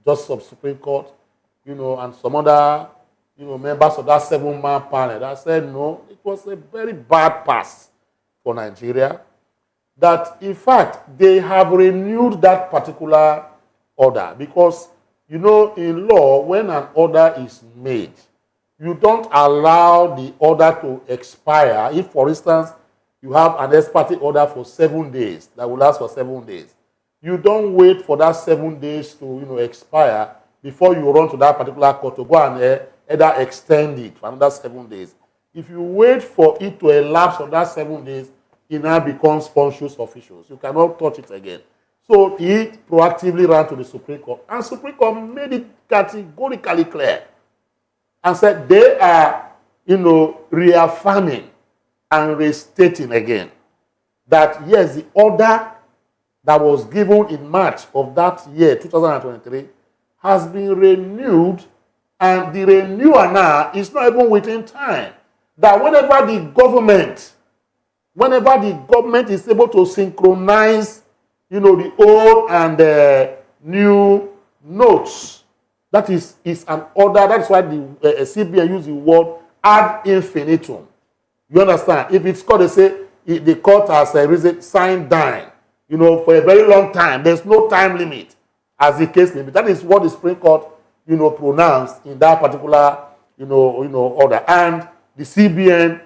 Justice of Supreme Court, and some other, members of that 7-man panel that said no, it was a very bad pass for Nigeria. That in fact they have renewed that particular order because in law when an order is made, you don't allow the order to expire. If, for instance, you have an ex parte order for 7 days that will last for 7 days, you don't wait for that 7 days to expire before you run to that particular court to go and either extend it for another 7 days. If you wait for it to elapse on that 7 days, it now becomes conscious officials. You cannot touch it again. So he proactively ran to the Supreme Court, and Supreme Court made it categorically clear and said they are, reaffirming and restating again that yes, the order that was given in March of that year, 2023, has been renewed, and the renewal now is not even within time. That whenever the government is able to synchronize, the old and new notes, that is an order. That's why the CBN use the word ad infinitum. You understand? If it's called, they say the court has signed dying, for a very long time. There's no time limit, as the case may be. That is what the Supreme Court, pronounced in that particular, order. And the CBN,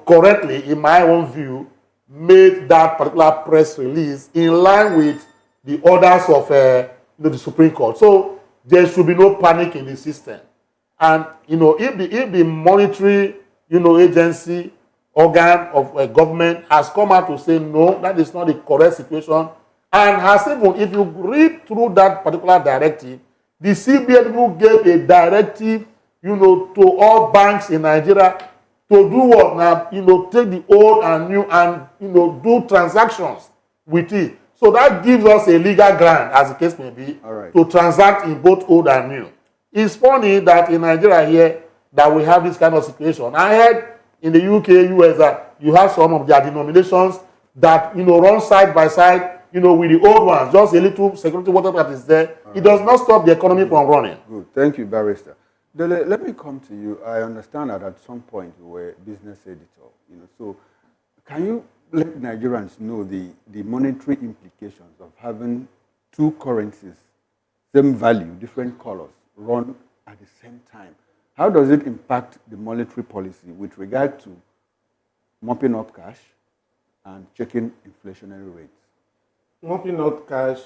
correctly, in my own view, made that particular press release in line with the orders of the Supreme Court. So there should be no panic in the system. And if the monetary agency organ of government has come out to say no, that is not the correct situation, and has even, if you read through that particular directive, the CBN gave a directive, to all banks in Nigeria to do what now? Take the old and new and, do transactions with it. So that gives us a legal ground, as the case may be, to transact in both old and new. It's funny that in Nigeria here, that we have this kind of situation. I heard in the UK, US, that you have some of their denominations that, run side by side, with the old ones, just a little security water that is there. It does not stop the economy from running. Good. Thank you, Barrister. Dele, let me come to you. I understand that at some point you were a business editor. So can you let Nigerians know the monetary implications of having two currencies, same value, different colors, run at the same time? How does it impact the monetary policy with regard to mopping up cash and checking inflationary rates? Mopping up cash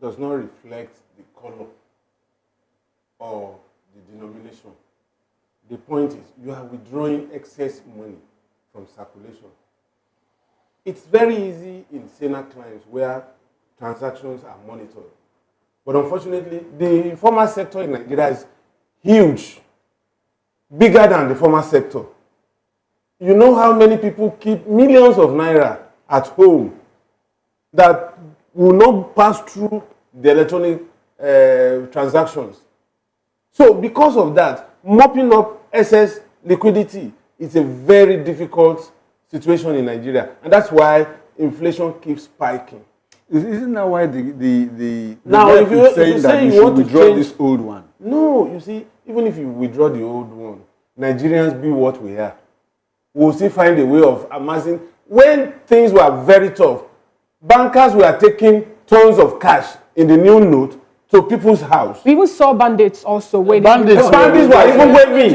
does not reflect the color or the denomination. The point is you are withdrawing excess money from circulation. It's very easy in saner climes where transactions are monitored. But unfortunately, the informal sector in Nigeria is huge, bigger than the formal sector. You know how many people keep millions of naira at home that will not pass through the electronic transactions. So because of that, mopping up excess liquidity is a very difficult situation in Nigeria. And that's why inflation keeps spiking. Isn't that why the now, if you saying that say you should withdraw this old one? No, you see, even if you withdraw the old one, Nigerians be what we are. We'll still find a way of amassing. When things were very tough, bankers were taking tons of cash in the new note to people's house. We even saw bandits also waiting. Bandits were even waving.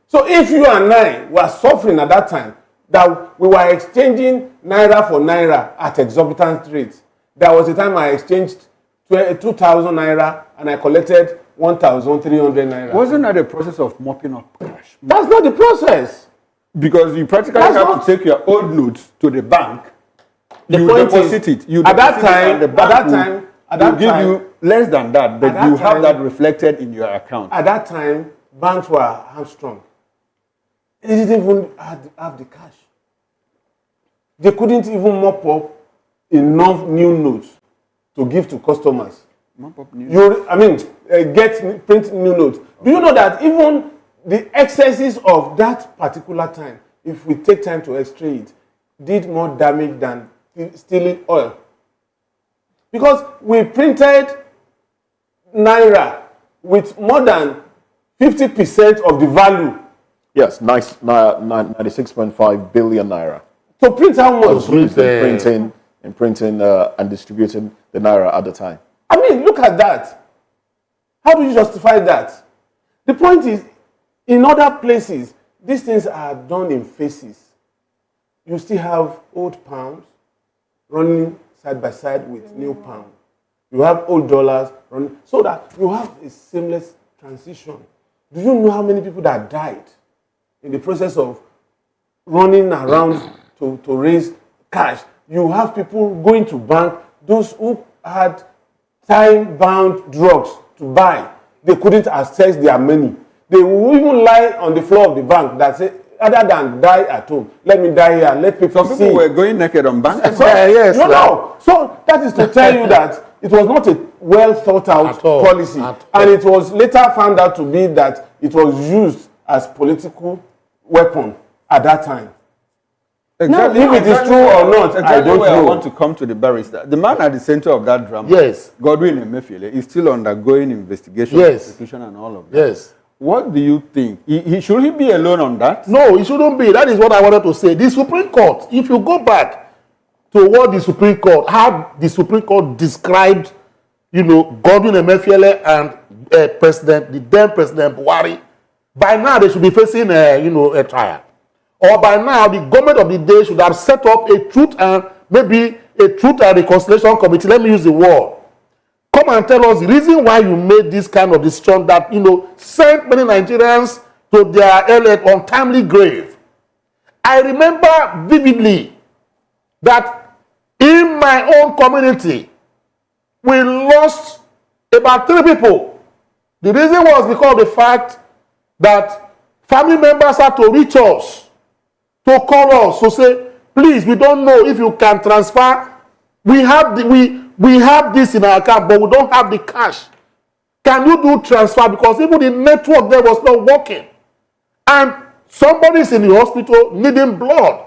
So if you and I were suffering at that time, that we were exchanging naira for naira at exorbitant rates. There was a time I exchanged 2,000 naira and I collected 1,300 naira. Wasn't that a process of mopping up cash? That's not the process. Because you practically have to take your old notes to the bank The you point deposit is, it. You at that deposit it time, and the at bank that will- time, at will that give time, you less than that, but at that you have time- that reflected in your account. at that time, banks were hamstrung. They didn't even have the cash. They couldn't even mop up enough new notes to give to customers. Print new notes. Do you know that even the excesses of that particular time, if we take time to x-ray it, did more damage than stealing oil? Because we printed Naira with more than 50% of the value. Yes, 96.5 billion naira. To print how much? Was used in printing and distributing the naira at the time. I mean, look at that. How do you justify that? The point is, in other places, these things are done in phases. You still have old pounds running side by side with new pounds. You have old dollars running, so that you have a seamless transition. Do you know how many people that died in the process of running around to raise cash? You have people going to bank, those who had time-bound drugs to buy, they couldn't access their money. They will even lie on the floor of the bank that say, other than die at home, let me die here, let people see. Some people were going naked on bank. Yes, no. So that is to tell you that it was not a well thought out policy. And it was later found out to be that it was used as political weapon at that time. Exactly. If it is true or not, exactly I don't where know. I want to come to the barrister. The man at the center of that drama, Yes. Godwin Emefiele, is still undergoing investigation, Yes. prosecution, and all of that. Yes. What do you think? Should he be alone on that? No, it shouldn't be. That is what I wanted to say. The Supreme Court, if you go back to what the Supreme Court, how the Supreme Court described, Godwin Emefiele and the then President Buhari, by now they should be facing a trial. Or by now, the government of the day should have set up a truth and reconciliation committee. Let me use the word. Come and tell us the reason why you made this kind of decision that, sent many Nigerians to their untimely grave. I remember vividly that in my own community, we lost about 3 people. The reason was because of the fact that family members had to reach us, to call us, to say, please, we don't know if you can transfer. We have this in our account, but we don't have the cash. Can you do transfer? Because even the network there was not working. And somebody's in the hospital needing blood.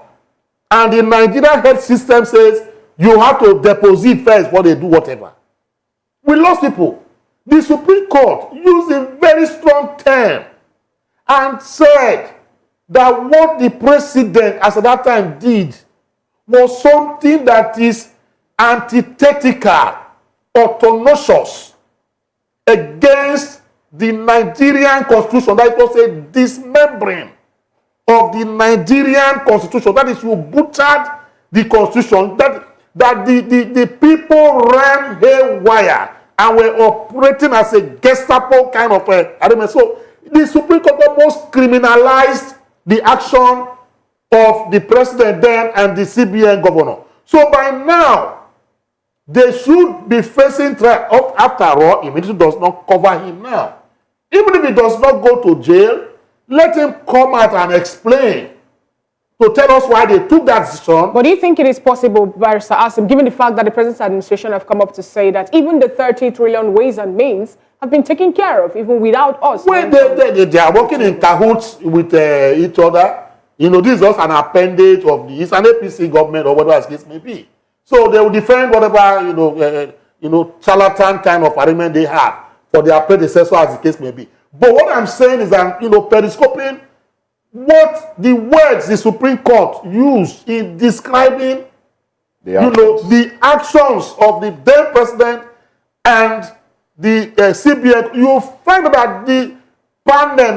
And the Nigerian health system says, you have to deposit first before they do whatever. We lost people. The Supreme Court used a very strong term and said that what the president at that time did was something that is antithetical, autonomous against the Nigerian constitution. That was a dismembering of the Nigerian constitution. That is, you butchered the constitution. That the people ran haywire and were operating as a Gestapo kind of arrangement. So the Supreme Court almost criminalized the action of the president then and the CBN governor. So by now, they should be facing trial. After all, immediately does not cover him now. Even if he does not go to jail, let him come out and explain to tell us why they took that decision. But do you think it is possible, Barrister Asim, given the fact that the president's administration have come up to say that even the 30 trillion ways and means have been taken care of, even without us? Well, they are working in cahoots with each other. This is just an appendage of it's an APC government or whatever the case may be. So they will defend whatever, charlatan kind of arrangement they have for their predecessor, as the case may be. But what I'm saying is that, periscoping what the words the Supreme Court used in describing, the actions of the then president and the CBN, you find that the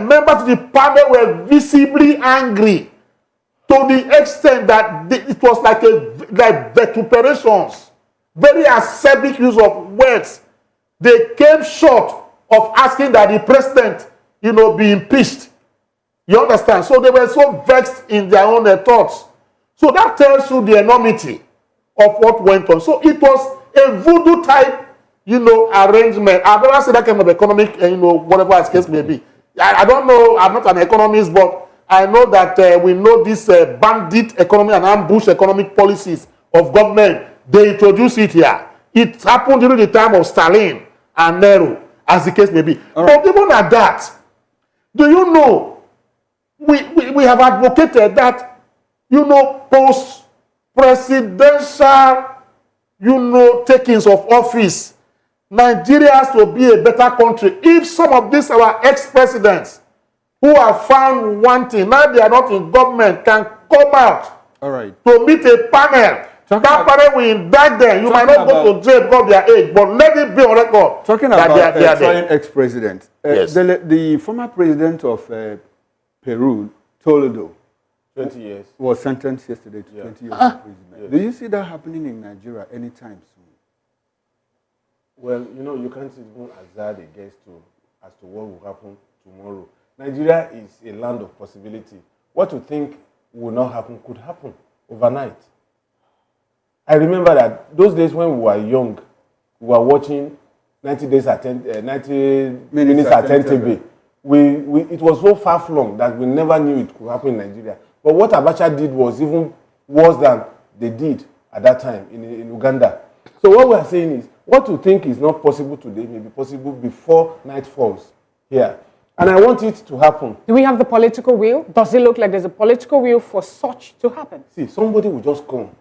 members of the panel were visibly angry to the extent that it was like vituperations, very acerbic use of words. They came short of asking that the president, be impeached. You understand? So they were so vexed in their own thoughts. So that tells you the enormity of what went on. So it was a voodoo type, arrangement. I've never seen that kind of economic, whatever as case may be. I don't know, I'm not an economist, but I know that we know this bandit economy and ambush economic policies of government. They introduced it here. It happened during the time of Stalin and Nehru, as the case may be. But even at that, do you know, we have advocated that, post-presidential, takings of office, Nigeria has to be a better country. If some of these our ex-presidents who are found wanting, now they are not in government, can come out to meet a panel. That panel will indict them. You might not go to jail because of their age, but let it be on record. Talking that about they are trying ex-president, yes. the former president of Peru, Toledo, 20 years. was sentenced yesterday to 20 years imprisonment. Yes. Do you see that happening in Nigeria anytime soon? Well, you can't even hazard a guess as to what will happen tomorrow. Nigeria is a land of possibility. What you think will not happen could happen overnight. I remember that those days when we were young, we were watching 90 minutes attentively. It was so far-flung that we never knew it could happen in Nigeria. But what Abacha did was even worse than they did at that time in Uganda. So what we are saying is, what you think is not possible today may be possible before night falls here. And I want it to happen. Do we have the political will? Does it look like there's a political will for such to happen? See, somebody will just come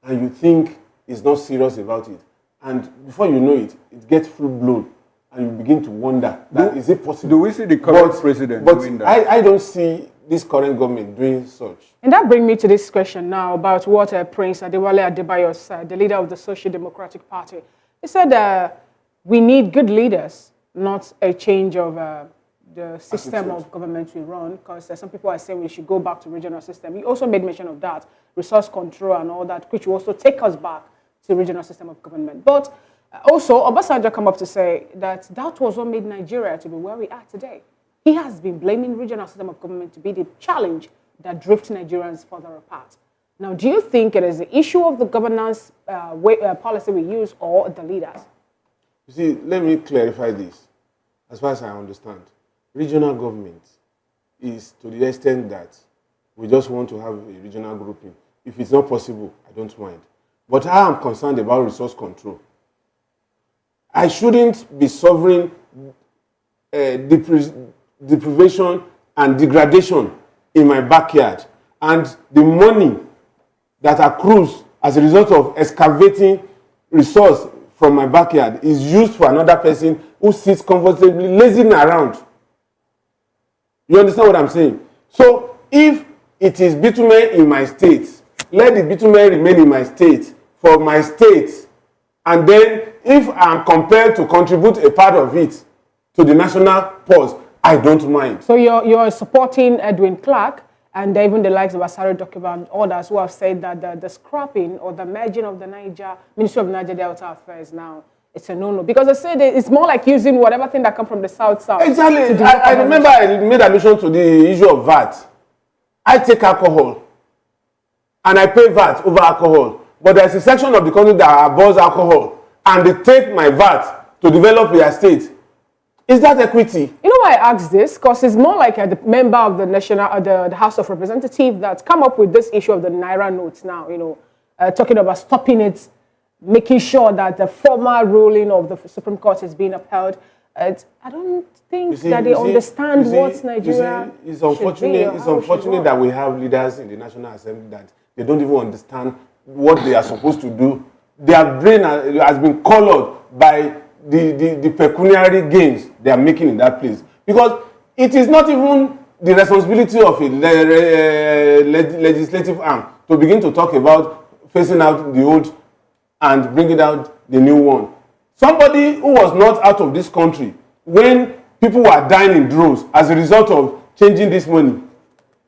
and you think is not serious about it. And before you know it, it gets full-blown. And you begin to wonder, is it possible? Do we see the current president doing that? I don't see this current government doing such. And that brings me to this question now about what Prince Adewole Adebayo said, the leader of the Social Democratic Party. He said we need good leaders, not a change of the system of government we run, because some people are saying we should go back to regional system. He also made mention of that, resource control and all that, which will also take us back to regional system of government. But also, Obasanjo come up to say that was what made Nigeria to be where we are today. He has been blaming regional system of government to be the challenge that drifts Nigerians further apart. Now, do you think it is the issue of the governance policy we use or the leaders? You see, let me clarify this. As far as I understand, regional government is to the extent that we just want to have a regional grouping. If it's not possible, I don't mind. But I am concerned about resource control. I shouldn't be suffering deprivation and degradation in my backyard. And the money that accrues as a result of excavating resource from my backyard is used for another person who sits comfortably lazing around. You understand what I'm saying? So if it is bitumen in my state, let the bitumen remain in my state for my state. And then if I'm compelled to contribute a part of it to the national purse, I don't mind. So you're supporting Edwin Clark and even the likes of Asari Dokuba and others who have said that the scrapping or the merging of the Ministry of Niger Delta Affairs now, it's a no-no. Because I said it's more like using whatever thing that comes from the south. Exactly. I remember I made allusion to the issue of VAT. I take alcohol and I pay VAT over alcohol. But there's a section of the country that abhors alcohol and they take my VAT to develop their state. Is that equity? You know why I ask this? Because it's more like the member of the the House of Representatives that's come up with this issue of the Naira notes now, talking about stopping it, making sure that the former ruling of the Supreme Court is being upheld. I don't think that they understand what Nigeria It's unfortunate that we have leaders in the National Assembly that they don't even understand what they are supposed to do. Their brain has been colored by the pecuniary gains they are making in that place. Because it is not even the responsibility of a legislative arm to begin to talk about phasing out the old and bringing out the new one. Somebody who was not out of this country when people were dying in droves as a result of changing this money,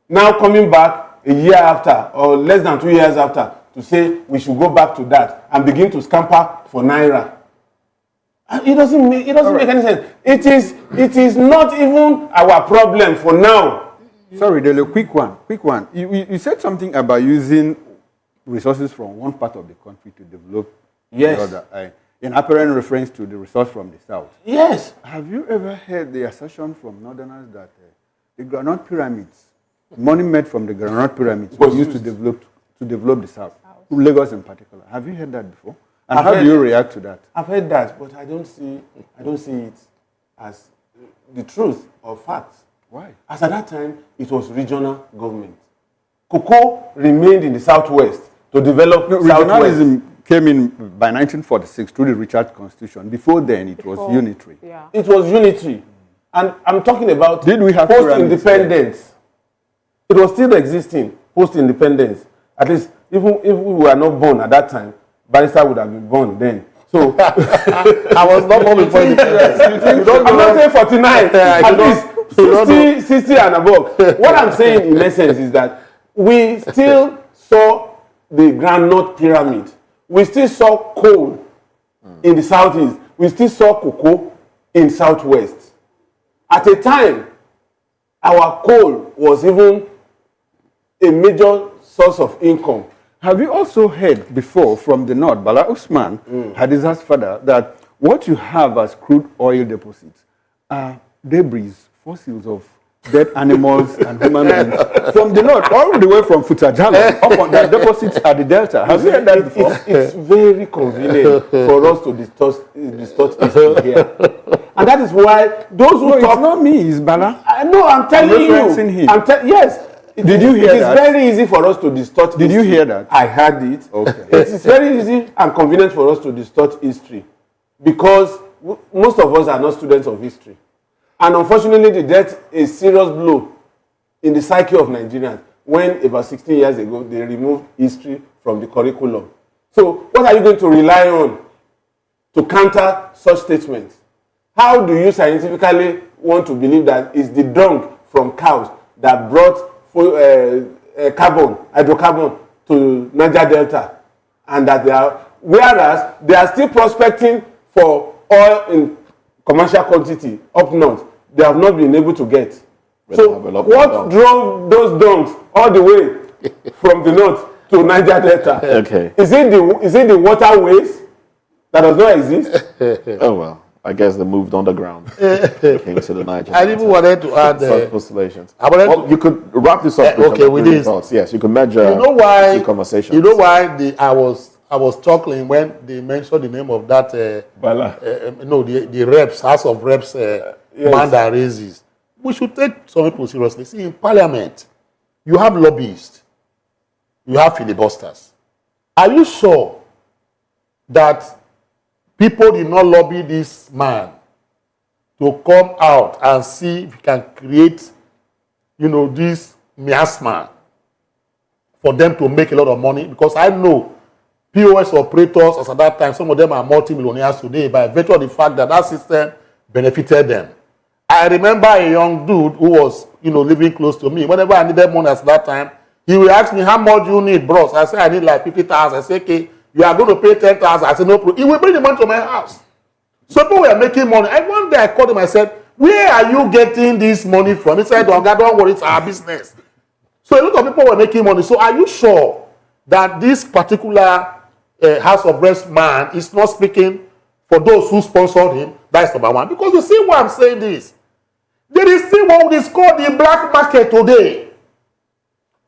now coming back a year after or less than 2 years after to say we should go back to that and begin to scamper for Naira. It doesn't make any sense. It is not even our problem for now. Sorry, Dele, quick one. You said something about using resources from one part of the country to develop Yes. the other, in apparent reference to the resource from the south. Yes. Have you ever heard the assertion from northerners that the granite pyramids, money made from the granite pyramids, was used to develop the south, Lagos in particular? Have you heard that before? And how do you react to that? I've heard that, but I don't see it as the truth or facts. Why? As at that time, it was regional government. Cocoa remained in the southwest to develop southwest. Regionalism came in by 1946 through the Richard Constitution. Before then, it was unitary. Yeah. It was unitary. And I'm talking about Did we have post-independence. It was still existing post-independence. At least, if we were not born at that time, Barrister would have been born then. So I was not born before I'm not saying 49, at least 60 and above. What I'm saying in essence is that we still saw the granite pyramid. We still saw coal in the southeast. We still saw cocoa in southwest. At a time, our coal was even a major source of income. Have you also heard before from the north, Bala Usman, Hadiza's father, that what you have as crude oil deposits are debris, fossils of dead animals and human beings from the north, all the way from Futajalo, up on the deposits at the delta. Have you heard that before? It's very convenient for us to distort history here. And that is why those who talk... It's not me, it's Bala. I know, I'm telling you. Him. Yes. Did you hear that? It is very easy for us to distort history. Did you hear that? I heard it. Okay. It is very easy and convenient for us to distort history because most of us are not students of history. And unfortunately, the death is a serious blow in the psyche of Nigerians when about 16 years ago, they removed history from the curriculum. So what are you going to rely on to counter such statements? How do you scientifically want to believe that it's the dung from cows that brought hydrocarbon to Niger Delta, and that whereas they are still prospecting for oil in commercial quantity up north, they have not been able to get. So what drove those dungs all the way from the north to Niger Delta? Okay. Is it the waterways that does not exist? Oh well. I guess they moved underground. Came to the Niger. I even wanted to add postulations. You could wrap this up. With this. Thoughts. Yes, you can measure. You know why? The conversation. You know why I was chuckling when they mentioned the name of that. The reps, House of Reps man that raises. We should take some people seriously. See, in Parliament, you have lobbyists, you have filibusters. Are you sure that people did not lobby this man to come out and see if he can create, this miasma for them to make a lot of money? Because I know POS operators, as at that time, some of them are multi-millionaires today by virtue of the fact that that system benefited them. I remember a young dude who was, living close to me. Whenever I needed money at that time, he would ask me, how much do you need, bros? I said, I need like 50,000. I said, okay. You are going to pay 10,000. I said, no problem. He will bring the money to my house. So people were making money. And one day I called him. I said, where are you getting this money from? He said, don't worry, it's our business. So a lot of people were making money. So are you sure that this particular House of Reps man is not speaking for those who sponsored him? That's number one. Because you see why I'm saying this. There is still what is called the black market today.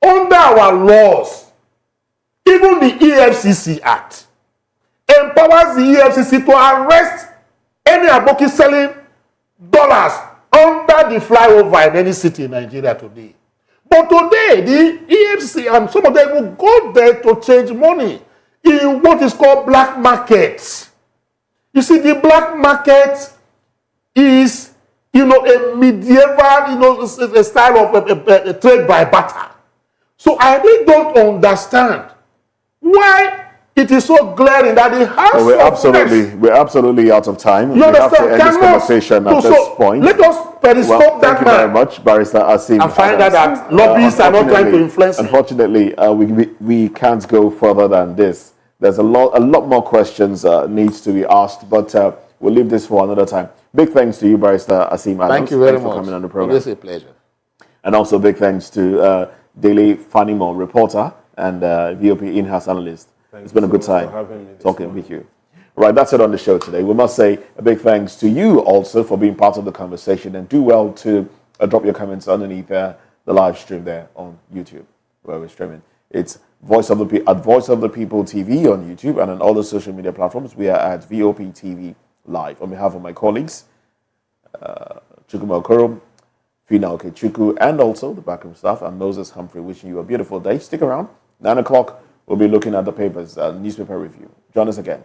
Under our laws, even the EFCC Act empowers the EFCC to arrest any aboki selling dollars under the flyover in any city in Nigeria today. But today, the EFCC and some of them will go there to change money in what is called black markets. You see, the black market is, a medieval, a style of a trade by barter. So I really don't understand why it is so glaring that the House we're absolutely out of time. You we understand? have to end this conversation at this point. Let us periscope that man. Thank you very much, Barrister Asim. And find out that lobbyists are not trying to influence him. Unfortunately, we can't go further than this. There's a lot more questions needs to be asked, but we'll leave this for another time. Big thanks to you, Barrister Asim Adams. Thank you very much for coming on the program. It's a pleasure. And also big thanks to Daily Fanimo reporter and VOP in-house analyst. Thank It's been a you good so much time for having me this talking morning. with you. Right, that's it on the show today. We must say a big thanks to you also for being part of the conversation, and do well to drop your comments underneath the live stream there on YouTube, where we're streaming. It's Voice of the People TV on YouTube, and on all the social media platforms, we are at VOP TV Live. On behalf of my colleagues, Chukwuma Okoro, Fina Okechukwu, and also the backroom staff, and Moses Humphrey, wishing you a beautiful day. Stick around. 9 o'clock, we'll be looking at the papers, newspaper review. Join us again.